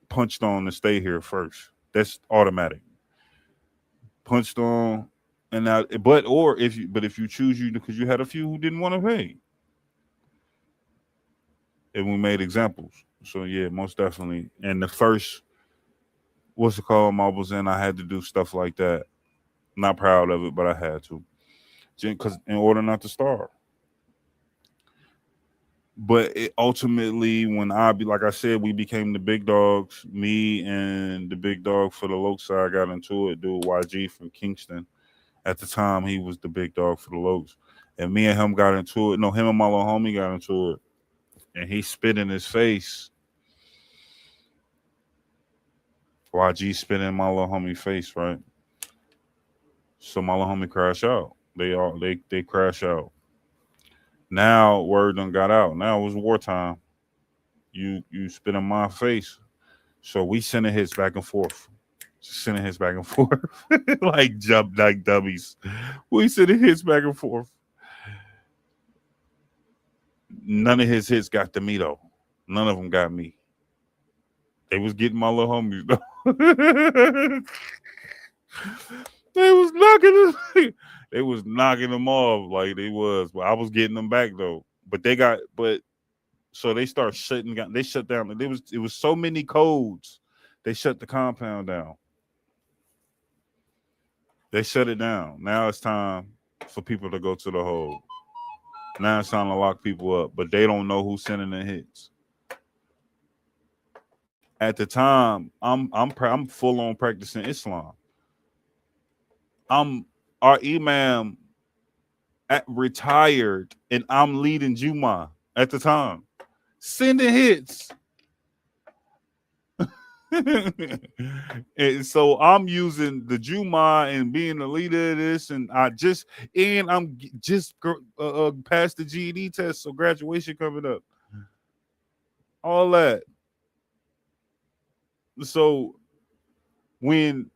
punched on to stay here first. That's automatic. Punched on, and now, if you choose because you had a few who didn't want to pay, and we made examples. So yeah, most definitely. And the first, what's it called? I was in. I had to do stuff like that. Not proud of it, but I had to, because in order not to starve. But ultimately, when like I said, we became the big dogs. Me and the big dog for the low side got into it. Dude, YG from Kingston, At the time, he was the big dog for the Lokes. And me and him got into it. No, him and my little homie got into it. And he spit in his face. YG spit in my little homie face, right? So my little homie crash out. They crash out. Now word done got out. Now it was wartime. You spit in my face. So we sending hits back and forth. Sending hits back and forth. Like jump like dummies. We sending hits back and forth. None of his hits got to me though. None of them got me. They was getting my little homies though. They was they was knocking them off like they was. But I was getting them back though. But so they start they shut down. It was so many codes. They shut the compound down. They shut it down. Now it's time for people to go to the hole. Now it's time to lock people up, but they don't know who's sending the hits. At the time, I'm full on practicing Islam. Our imam retired, and I'm leading Juma at the time, sending hits. And so I'm using the Juma and being the leader of this, and I'm just past the GED test, so graduation coming up, all that. So when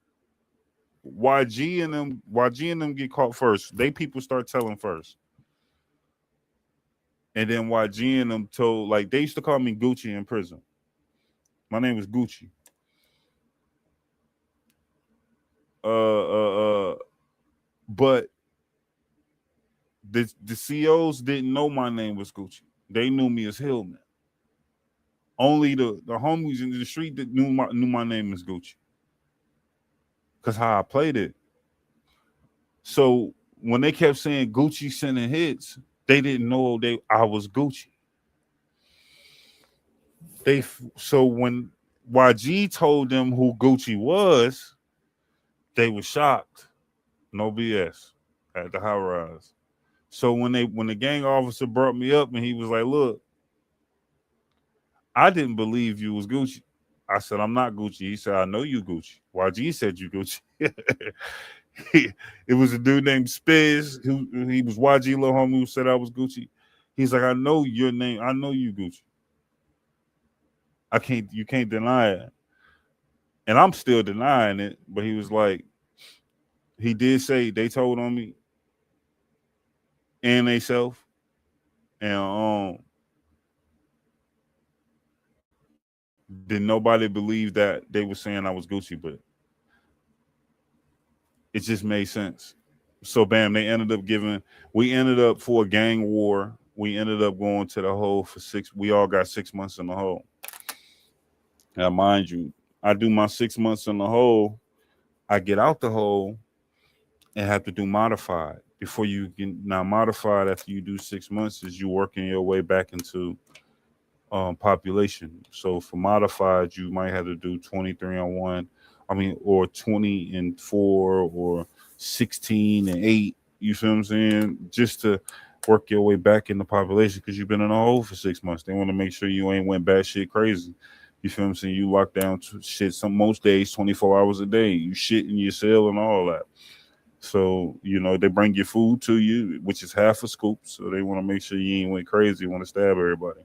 YG and them get caught first, they people start telling first, and then YG and them told, like, they used to call me Gucci in prison. My name was Gucci. But the COs didn't know my name was Gucci. They knew me as Hillman. Only the homies in the street that knew my name is Gucci. Cause how I played it. So when they kept saying Gucci sending hits, they didn't know I was Gucci. So when YG told them who Gucci was, they were shocked. No BS at the high rise. So when the gang officer brought me up and he was like, "Look, I didn't believe you was Gucci." I said, "I'm not Gucci." He said, "I know you Gucci." YG said you Gucci. It was a dude named Spiz, he was YG little homie who said I was Gucci. He's like, "I know your name. I know you Gucci. You can't deny it." And I'm still denying it, but he was like, he did say they told on me and they self. And did nobody believe that they were saying I was Gucci, but it just made sense. So bam, we ended up for a gang war. We ended up going to the hole for we all got 6 months in the hole. Now, mind you, I do my 6 months in the hole, I get out the hole and have to do modified. Before you can now modified after you do 6 months is you working your way back into population. So for modified, you might have to do 23-on-1. Or 20-and-4 or 16-and-8. You feel what I'm saying? Just to work your way back in the population because you've been in a hole for 6 months. They want to make sure you ain't went bad shit crazy. You feel what I'm saying? You lock down to shit most days 24 hours a day. You shit in your cell and all that. So, they bring your food to you, which is half a scoop. So they want to make sure you ain't went crazy, want to stab everybody.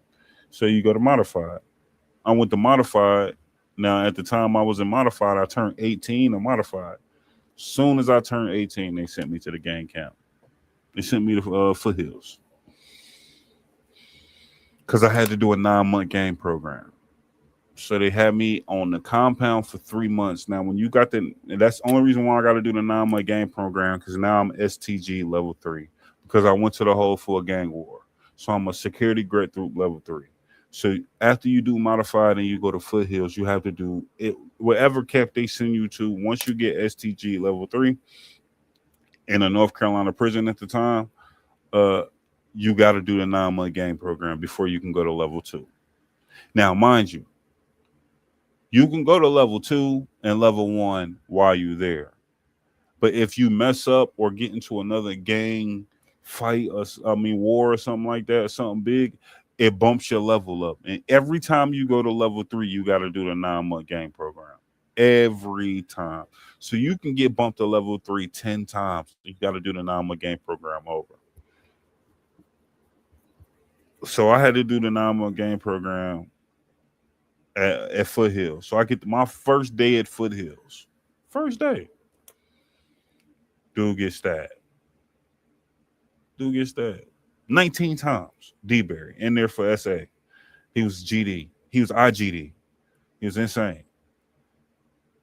So you go to modified. I went to modified. Now, at the time I was in modified, I turned 18 in modified. Soon as I turned 18, they sent me to the gang camp. They sent me to Foothills because I had to do a 9-month gang program. So they had me on the compound for 3 months. Now, when you got that's the only reason why I got to do the 9-month gang program, because now I'm STG level 3 because I went to the hole for a gang war. So I'm a security grade through level 3. So after you do modified and you go to Foothills, you have to do it whatever camp they send you to. Once you get STG level 3 in a North Carolina prison at the time, you got to do the 9-month gang program before you can go to level 2. Now, mind you, you can go to level 2 and level 1 while you're there. But if you mess up or get into another gang fight, or war or something like that, something big, it bumps your level up. And every time you go to level 3, you got to do the 9-month game program. Every time. So you can get bumped to level 3 10 times. You got to do the 9-month game program over. So I had to do the 9-month game program at Foothills. So I get my first day at Foothills. First day. Dude gets stabbed. 19 times. D-Berry in there for SA. He was GD. He was IGD. He was insane.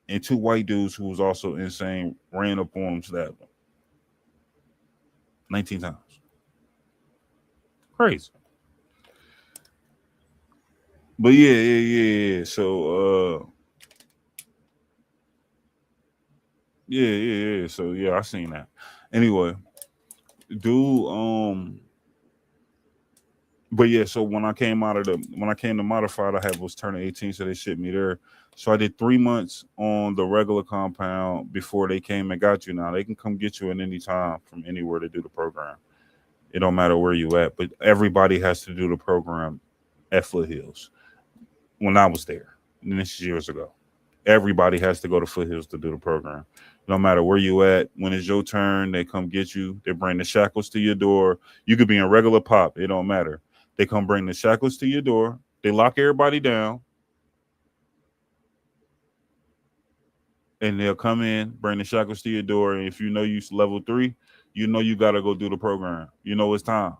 And 2 white dudes who was also insane ran up on him, stabbed him. 19 times. Crazy. But yeah. So yeah. So yeah, I seen that. Anyway, dude, but yeah, so when I came to modified, I was turning 18, so they shipped me there. So I did 3 months on the regular compound before they came and got you. Now they can come get you at any time from anywhere to do the program. It don't matter where you at, but everybody has to do the program at Foothills. When I was there, and this is years ago, everybody has to go to Foothills to do the program. No matter where you at, when it's your turn, they come get you. They bring the shackles to your door. You could be in regular pop. It don't matter. They come bring the shackles to your door. They lock everybody down. And they'll come in, bring the shackles to your door. And if you know you level 3, you know you got to go do the program. You know it's time.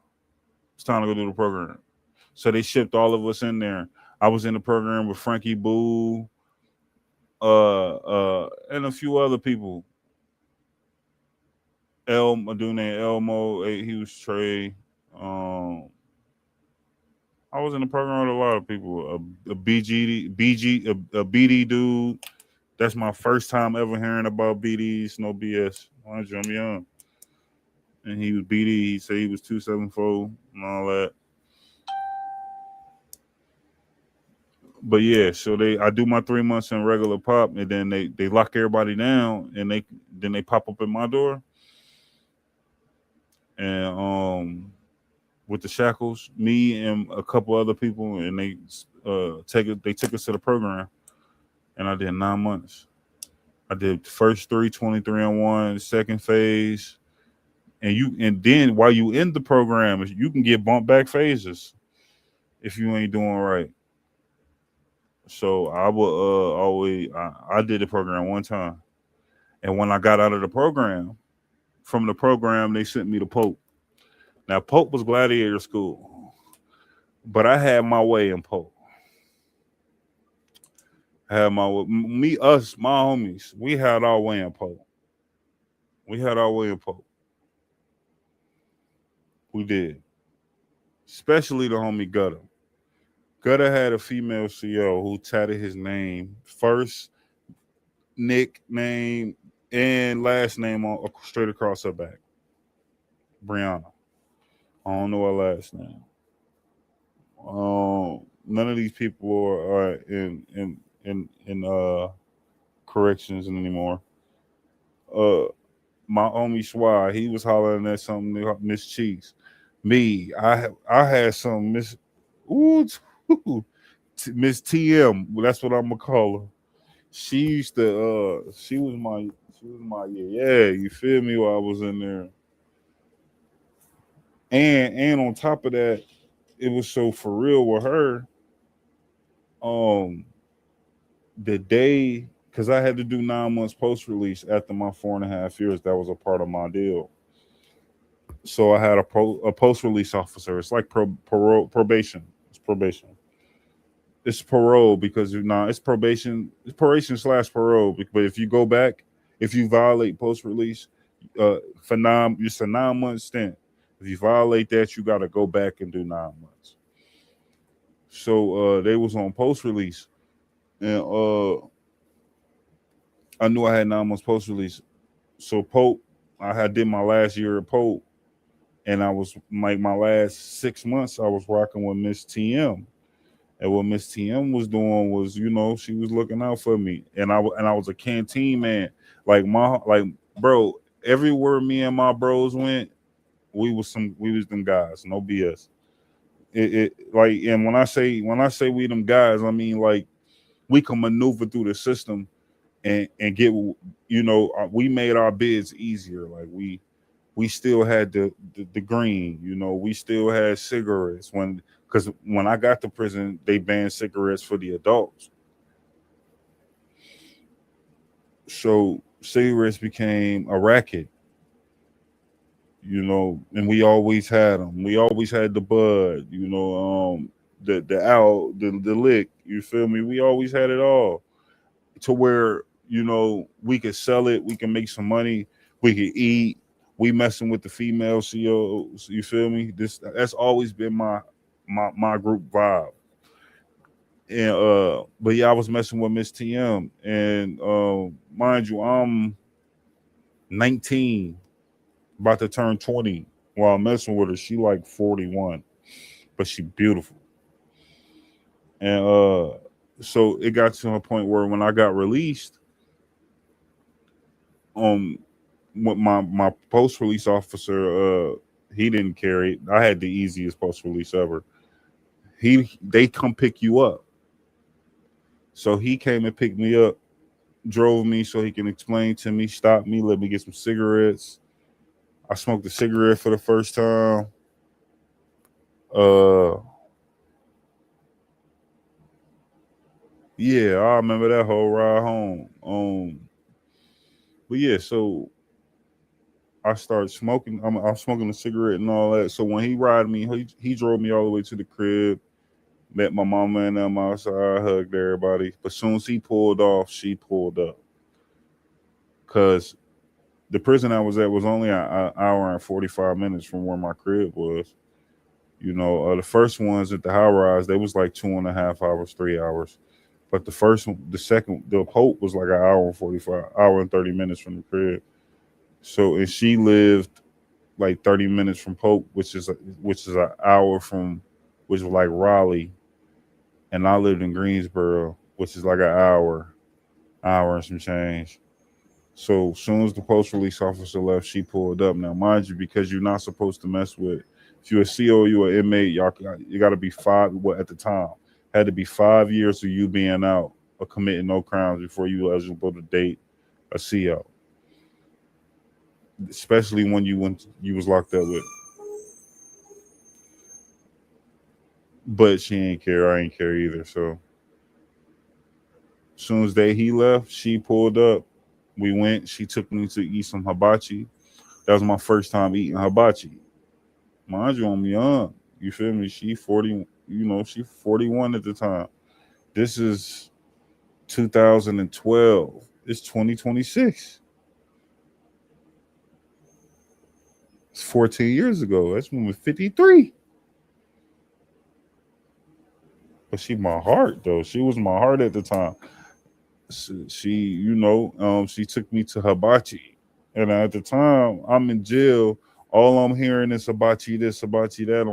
It's time to go do the program. So they shipped all of us in there. I was in the program with Frankie Boo, and a few other people. A dude named Elmo, he was Trey. I was in the program with a lot of people. A a BD dude. That's my first time ever hearing about BDs. No BS. I'm young. And he was BD. He said he was 274 and all that. But yeah, so I do my 3 months in regular pop, and then they lock everybody down, and they pop up at my door, and with the shackles, me and a couple other people, and they took us to the program, and I did 9 months. I did the first 3 23-on-1, second phase, and then while you in the program, you can get bumped back phases if you ain't doing right. So I would I did the program one time, and when I got out of the program, from the program they sent me to Pope. Now Pope was gladiator school, but I had my way in Pope. I had my homies. We had our way in Pope. We had our way in Pope. We did, especially the homie Gutter. Gutter had a female CO who tatted his name first, nickname, and last name on straight across her back. Brianna. I don't know her last name. None of these people are in corrections anymore. My homie Schwa, he was hollering at something Miss Cheeks. Me, I had some Miss ooh, Miss TM. That's what I'm gonna call her. She used to she was my yeah, you feel me, while I was in there. And on top of that, it was so for real with her. Um the day, because I had to do 9 months post release after my 4.5 years. That was a part of my deal. So I had a post release officer. It's like probation. It's probation. It's parole because it's probation. It's probation / parole. But if you go back, if you violate post release, it's a 9 month stint. If you violate that, you got to go back and do 9 months. So they was on post release, and I knew I had 9 months post release. So Pope, I had did my last year at Pope, and I was like my last 6 months I was rocking with Miss TM. And what Miss TM was doing was, she was looking out for me, and I was a canteen man. Like bro. Everywhere me and my bros went, we was them guys. No BS. It like, and when I say we them guys, I mean like we can maneuver through the system and get, we made our bids easier. Like we still had the green, we still had cigarettes because when I got to prison, they banned cigarettes for the adults. So cigarettes became a racket, and we always had them. We always had the bud, the owl, the lick. You feel me? We always had it all to where we could sell it, we can make some money, we could eat. We messing with the female CEOs. You feel me? That's always been my group vibe. And but yeah, I was messing with Miss TM, and mind you, I'm 19, about to turn 20. While I'm messing with her, she like 41, but she beautiful. And so it got to a point where when I got released, um, with my post release officer, he didn't carry it. I had the easiest post release ever. They come pick you up, so he came and picked me up, drove me so he can explain to me, stop me, let me get some cigarettes. I smoked a cigarette for the first time. Uh, yeah, I remember that whole ride home. But yeah, so I started smoking. I'm smoking a cigarette and all that. So when he ride me, he drove me all the way to the crib. Met my mama and them outside, hugged everybody. But soon as he pulled off, she pulled up. Cause the prison I was at was only an hour and 45 minutes from where my crib was. The first ones at the high rise, they was like 2.5 hours, 3 hours. But the first one, the second, the Pope was like an hour and 45, hour and 30 minutes from the crib. So and she lived like 30 minutes from Pope, which is an hour from, which was like Raleigh, and I lived in Greensboro, which is like an hour and some change. So as soon as the post release officer left, she pulled up. Now, mind you, because you're not supposed to mess with, if you're a CO, you're an inmate, you got to be five. What at the time had to be 5 years of you being out or committing no crimes before you were eligible to date a CO, especially when you was locked up with. But she ain't care. I ain't care either. So as soon as he left, she pulled up. We went. She took me to eat some hibachi. That was my first time eating hibachi. Mind you, I'm young. You feel me? She 40. She 41 at the time. This is 2012. It's 2026. It's 14 years ago. That's when we 53. But she my heart though. She was my heart at the time. She took me to hibachi, and at the time I'm in jail. All I'm hearing is hibachi this, hibachi that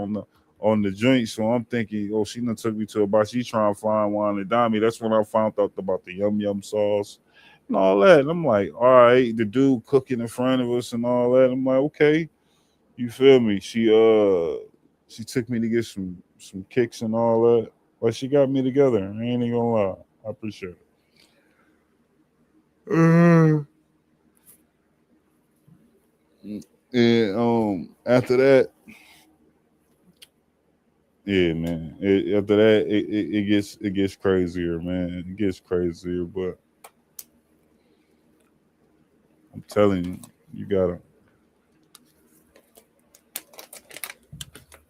on the joint. So I'm thinking, oh, she done took me to hibachi. She trying to find wine and dime me. That's when I found out about the yum yum sauce and all that. And I'm like, all right, the dude cooking in front of us and all that. I'm like, okay, you feel me? She took me to get some kicks and all that. Like she got me together. I ain't even gonna lie. I appreciate it. Uh, and after that, yeah, man. After that, it gets crazier, man. It gets crazier, but I'm telling you, you gotta.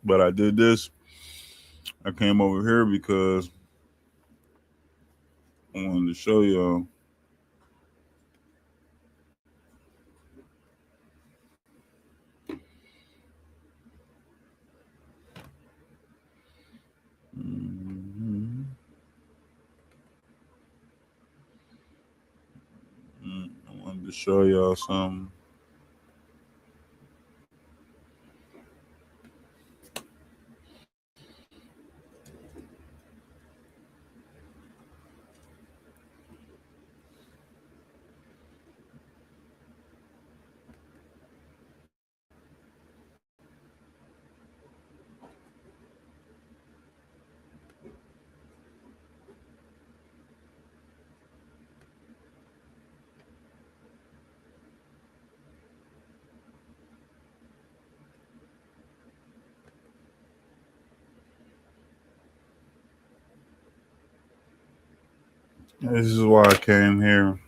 But I did this. I came over here because I wanted to show y'all. Mhm. I wanted to show y'all something. This is why I came here.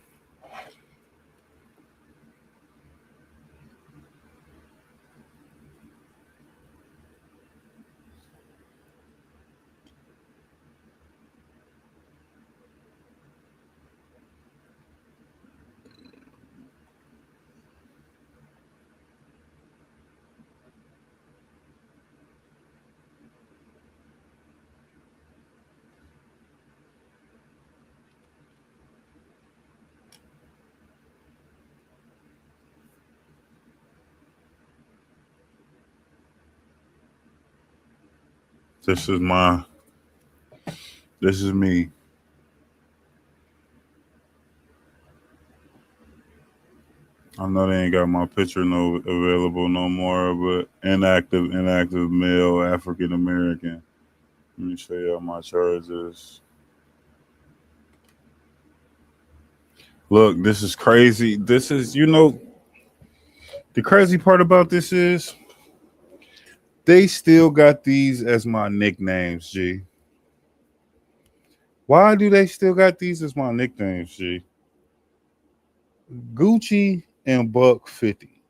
This is my. This is me. I know they ain't got my picture no available no more, but inactive male, African American. Let me show you my charges. Look, this is crazy. This is, the crazy part about this is they still got these as my nicknames, G. Why do they still got these as my nicknames, G? Gucci and Buck 50.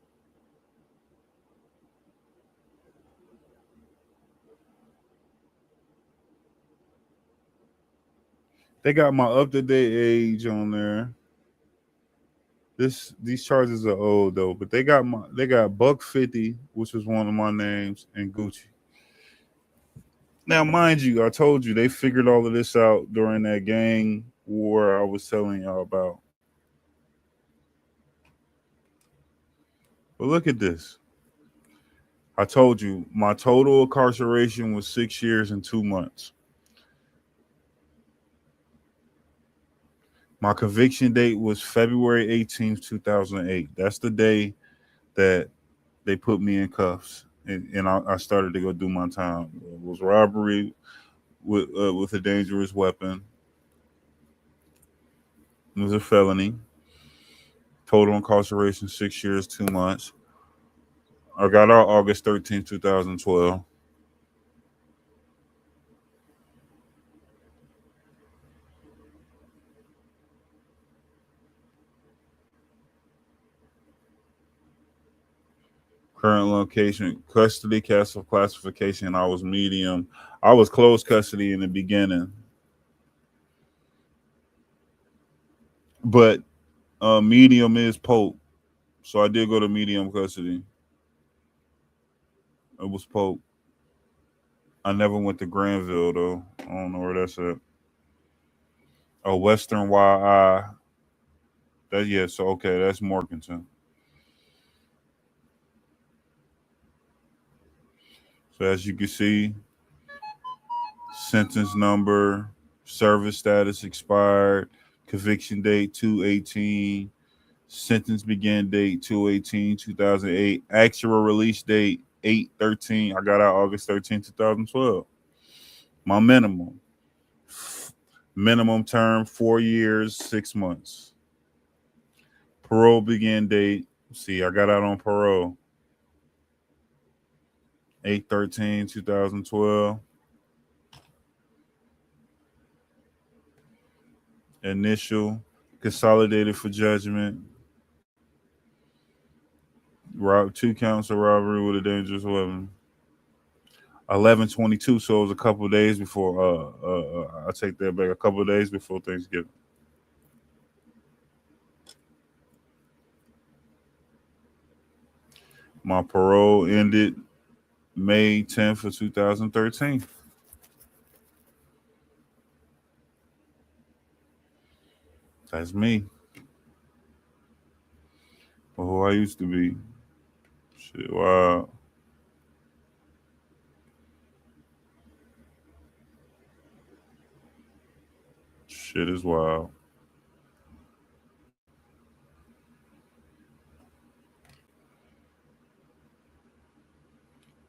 They got my up to date age on there. These charges are old though, but they got Buck 50, which was one of my names, and Gucci. Now, mind you, I told you they figured all of this out during that gang war I was telling y'all about. But look at this. I told you my total incarceration was 6 years and 2 months. My conviction date was February 18th, 2008. That's the day that they put me in cuffs. And I started to go do my time. It was robbery with a dangerous weapon. It was a felony. Total incarceration 6 years, 2 months. I got out August 13th, 2012. Current location, custody, castle classification. I was medium. I was closed custody in the beginning, but medium is Pope. So I did go to medium custody. It was Pope. I never went to Granville though. I don't know where that's at. Oh, Western YI. That yeah. So okay, that's Morganton. So as you can see, sentence number, service status expired, conviction date 218, sentence began date 2/18/2008, actual release date 8/13. I got out August 13th, 2012. My minimum term 4 years, 6 months. Parole began date. See, I got out on parole 8/13/2012. Initial consolidated for judgment. Rob 2 counts of robbery with a dangerous weapon. 11/22. So it was a couple of days before. I take that back. A couple of days before Thanksgiving. My parole ended May 10th of 2013. That's me. Who I used to be. Shit, wow. Shit is wild.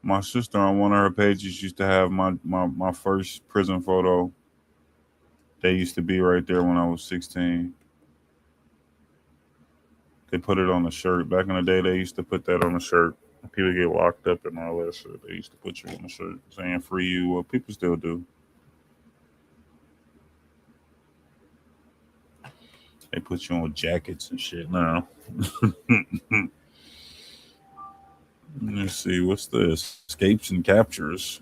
My sister on one of her pages used to have my first prison photo. They used to be right there when I was 16. They put it on a shirt. Back in the day, they used to put that on a shirt. People get locked up and all that shit. They used to put you on a shirt saying "free you." Well, people still do. They put you on jackets and shit now. Let's see, what's this? Escapes and captures.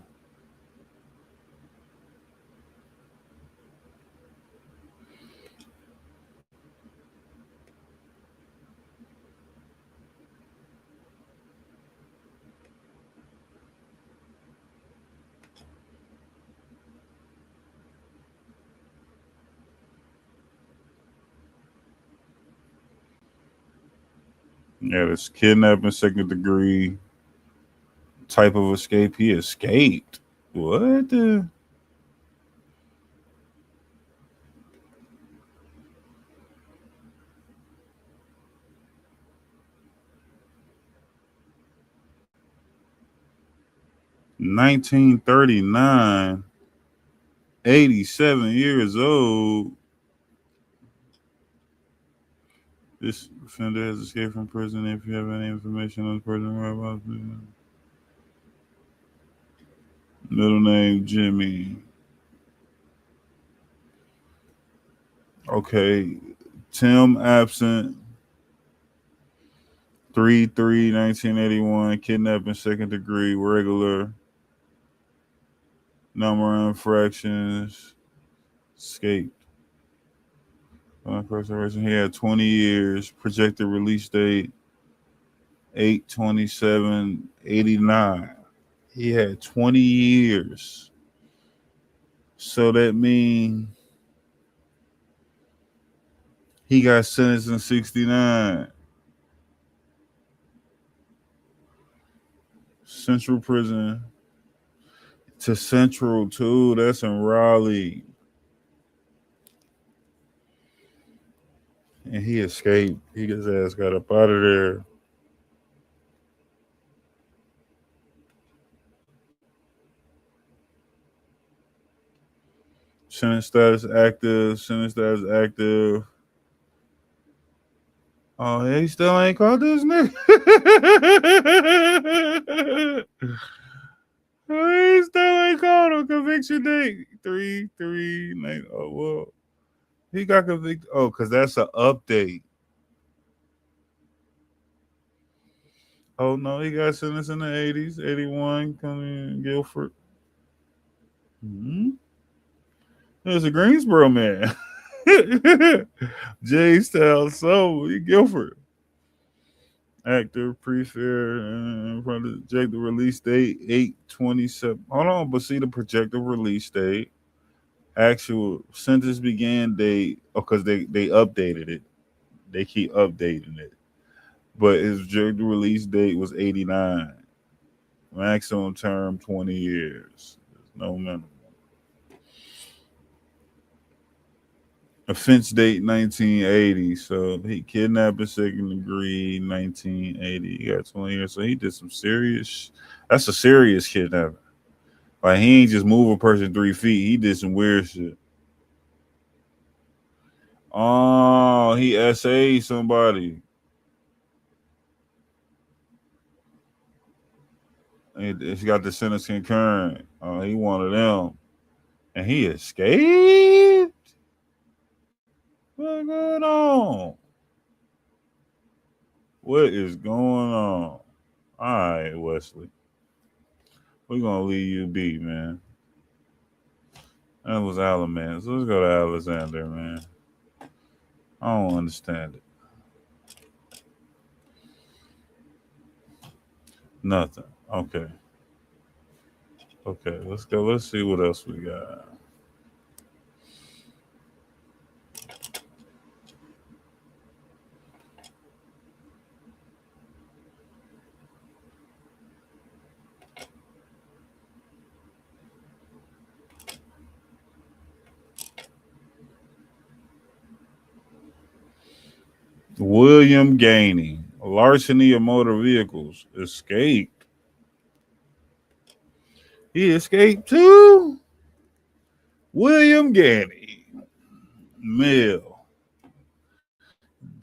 Yeah, this kidnapping, second degree type of escape. He escaped. What the? 1939, 87 years old. This offender has escaped from prison. If you have any information on the person, whereabouts, middle name Jimmy. Okay, Tim absent. 3/3/1981. Kidnapping, second degree, regular. Number of infractions. Escaped. Incarceration. He had 20 years. Projected release date 8/27/89. He had 20 years. So that means he got sentenced in 69. Central Prison to Central too. That's in Raleigh. And he escaped. His ass got up out of there. Sentence status active. Sentence status active. Oh, he still ain't caught this nigga. He still ain't caught him. Conviction date 3/3/9. Oh well, he got convicted. Oh, because that's an update. Oh no, he got sentenced in the 80s. 81 coming in Guilford. Mm-hmm. There's a Greensboro man. Jamestown, so he Guilford. Actor, pre-fair, projected release date 8/27. Hold on, but see the projected release date. Actual sentence began date. Oh, because they updated it. They keep updating it. But his projected release date was 89. Maximum term 20 years. There's no minimum. Offense date 1980. So he kidnapped a second degree 1980. He got 20 years. So he did some serious. That's a serious kidnapping. Like he ain't just move a person 3 feet. He did some weird shit. Oh, he SA'd somebody. He got the sentence concurrent. Oh, he one of them. And he escaped? What's going on? What is going on? All right, Wesley. We're gonna leave you be, man. That was Alan, man. So let's go to Alexander, man. I don't understand it. Nothing. Okay. Okay, let's go. Let's see what else we got. William Gainey, larceny of motor vehicles, escaped. He escaped too. William Gainey, male.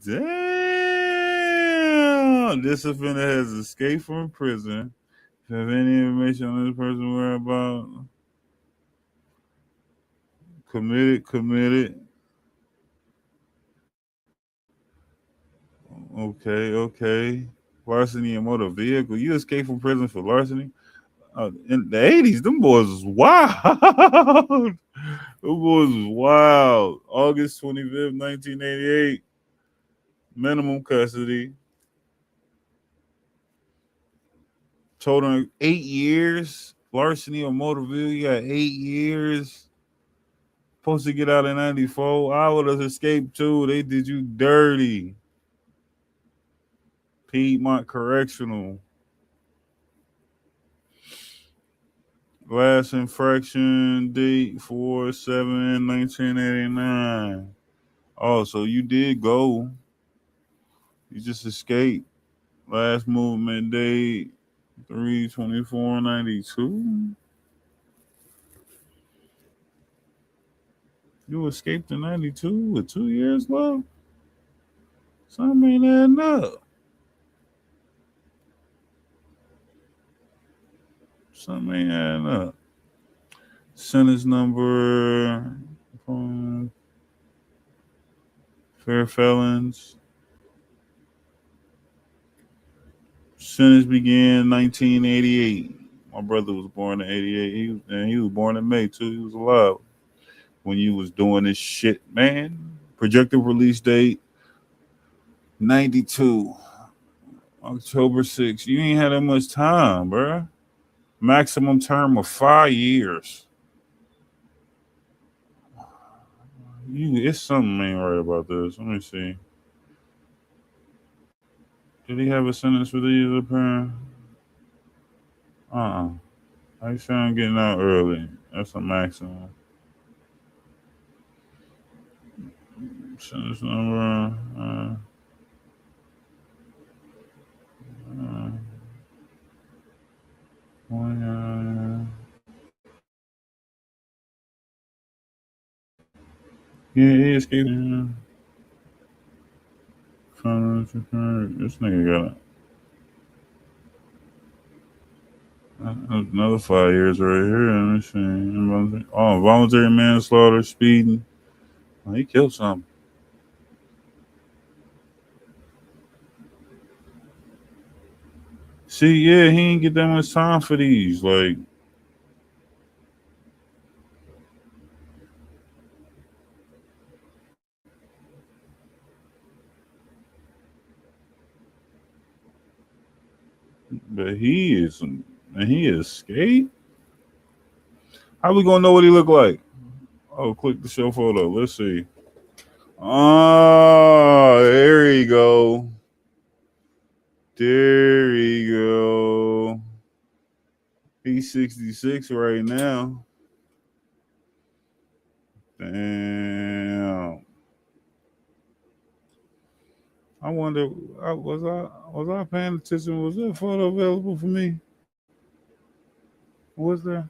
Damn, this offender has escaped from prison. If you have any information on this person, whereabouts, committed. Okay. Larceny in motor vehicle. You escaped from prison for larceny? In the 80s, them boys was wild. Them boys was wild. August 25th, 1988. Minimum custody. Total 8 years. Larceny or motor vehicle, you got 8 years. Supposed to get out in 94. I would have escaped too. They did you dirty. Piedmont Correctional. Last infraction date 4/7/1989. Oh, so you did go. You just escaped. Last movement date 3/24/92. You escaped in 92 with 2 years left? Something ain't adding up. Something ain't adding up. Sentence number fair felons. Sentence began 1988. My brother was born in 88. He was born in May too. He was alive when you was doing this shit, man. Projected release date 92. October 6th. You ain't had that much time, bruh. Maximum term of 5 years. It's something ain't right about this. Let me see. Did he have a sentence for these apparent? I found getting out early. That's a maximum. Sentence number. Yeah, he escaped. This nigga got another 5 years right here. Let me see. Oh, voluntary manslaughter, speeding. Oh, he killed something. See, yeah, he ain't get that much time for these. Like, but he escaped. How we gonna know what he look like? Oh, click the show photo. Let's see. Oh, there you go. There you go. He's 66 right now. Damn. I wonder, was I paying attention? Was that photo available for me? Was there?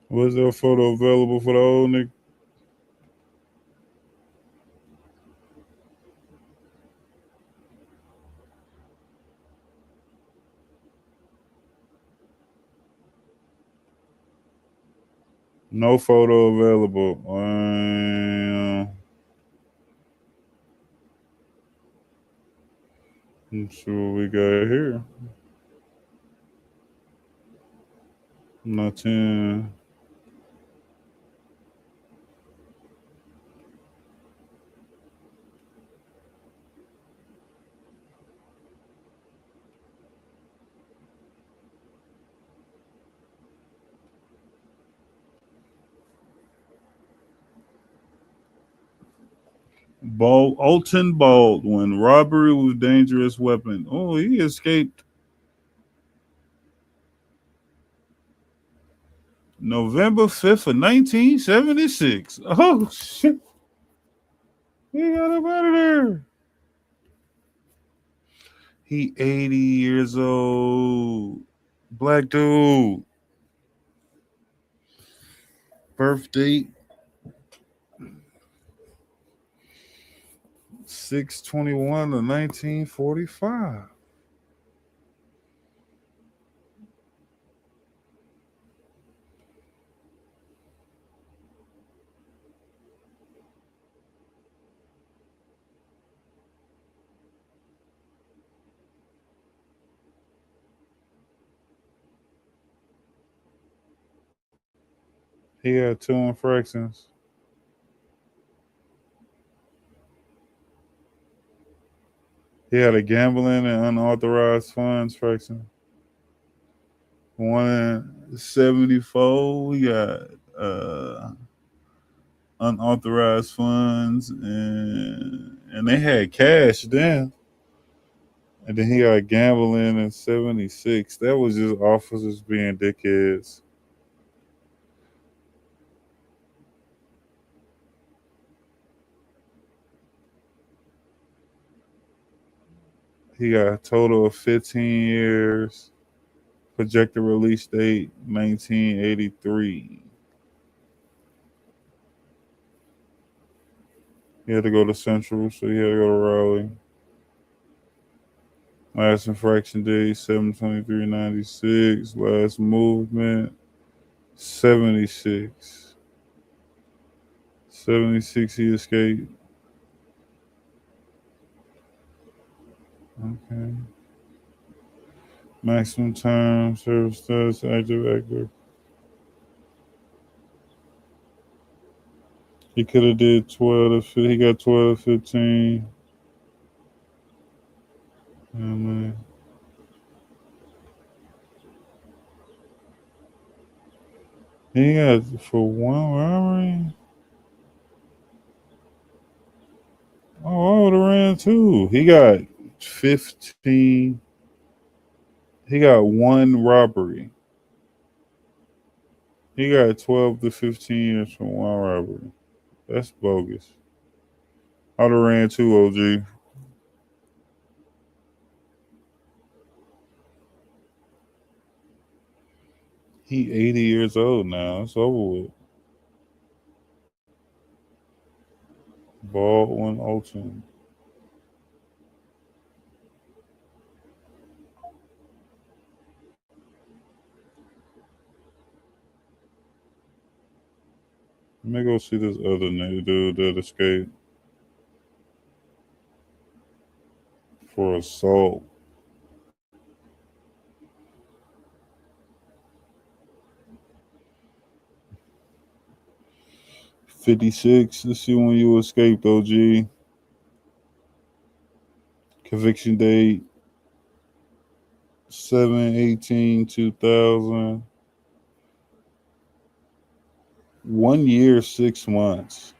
Was there a photo available for the old nigga? No photo available. Let's see what we got here. Nothing. Alton Baldwin, robbery with dangerous weapon. Oh, he escaped November 5th of 1976. Oh, shit. He got him out of there. He 80 years old. Black dude. Birth date 6/21 of 1945. He had 2 infractions. He had a gambling and unauthorized funds fraction. One in 74. We got unauthorized funds and they had cash then. And then he got gambling in 76. That was just officers being dickheads. He got a total of 15 years. Projected release date 1983. He had to go to Central, so he had to go to Raleigh. Last infraction date 7/23/96. Last movement 76. 76 he escaped. Okay. Maximum time, service status, active. He could have did 12 to he got 12 to 15. Yeah, man. He got for one robbery. Oh, I would have ran too. He got 15. He got one robbery. He got 12 to 15 years from one robbery. That's bogus. I would have ran too, OG. He 80 years old now. It's over with. Baldwin Alton. Let me go see this other nigga dude that escaped for assault. 56. Let's see when you escaped, OG. Conviction date 7/18/2000. 1 year, 6 months.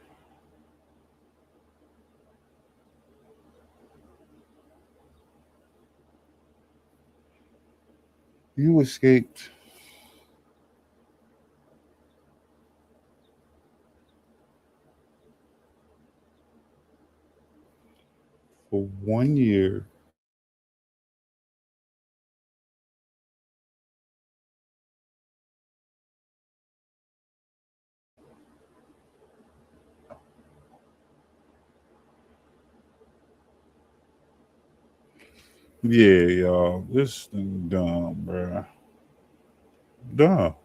You escaped for 1 year. Yeah, y'all. This thing dumb, bruh. Dumb.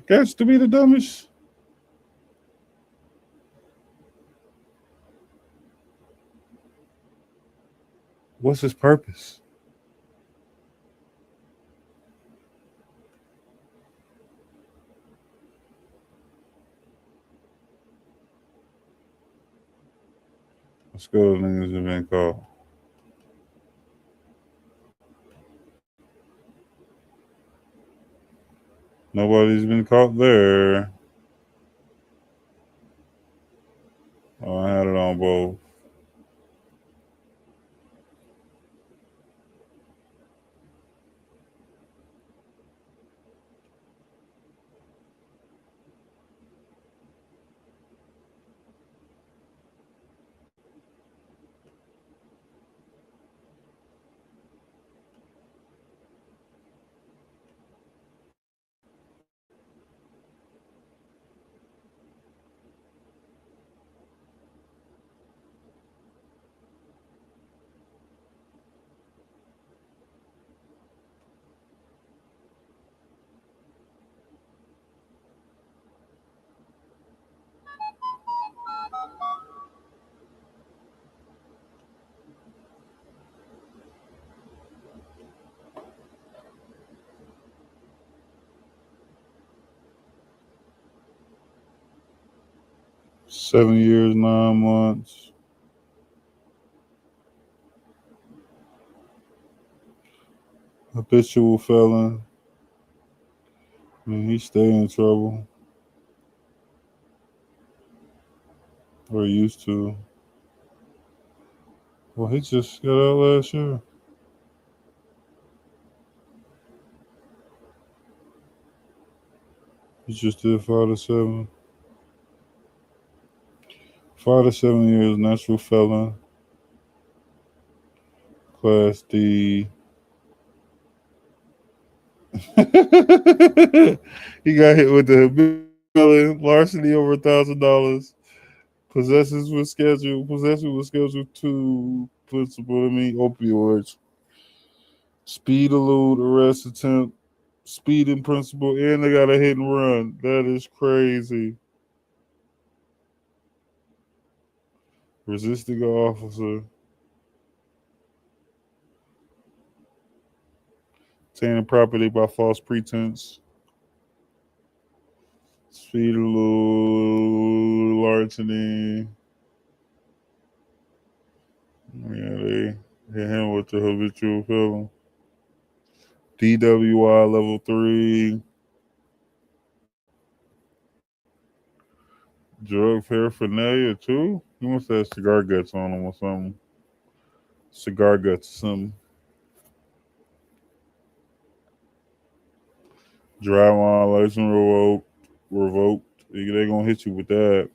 That's to be the dumbest. What's his purpose? Let's go to niggas that been caught. Nobody's been caught there. on both. $7 years, 9 months. Habitual felon. I mean, he stay in trouble. Or used to. Well, he just got out last year. He just did 5 to 7. 5 to 7 years, natural felon. Class D. He got hit with the habitual larceny over $1,000. Possession with Schedule 2 principal. Opioids. Speed elude, arrest attempt, speeding principal, and they got a hit and run. That is crazy. Resisting an officer. Obtaining property by false pretense. Speed elude, larceny. Yeah, they hit him with the habitual felon. DWI level 3. Drug paraphernalia too? He must have cigar guts on him or something. Cigar guts or something. Drive-on license revoked. They gonna hit you with that.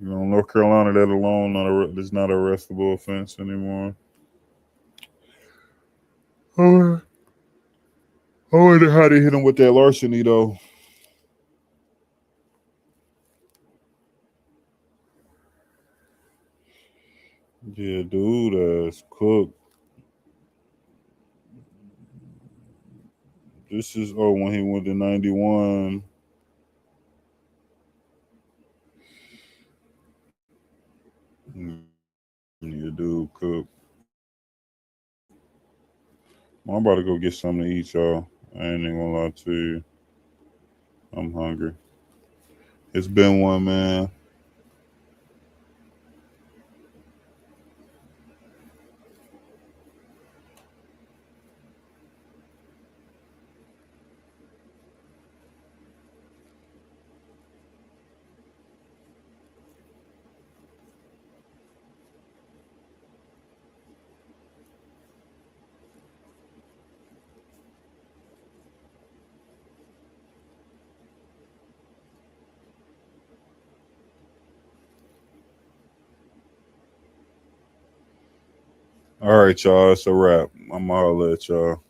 North Carolina, that alone is not an arrestable offense anymore. I wonder how they hit him with that larceny though. Yeah, dude, that's cooked. This is when he went to 91. Yeah, dude, cooked. I'm about to go get something to eat, y'all. I ain't even gonna lie to you. I'm hungry. It's been one, man. All right, y'all. It's a wrap. I'm gonna holler at y'all.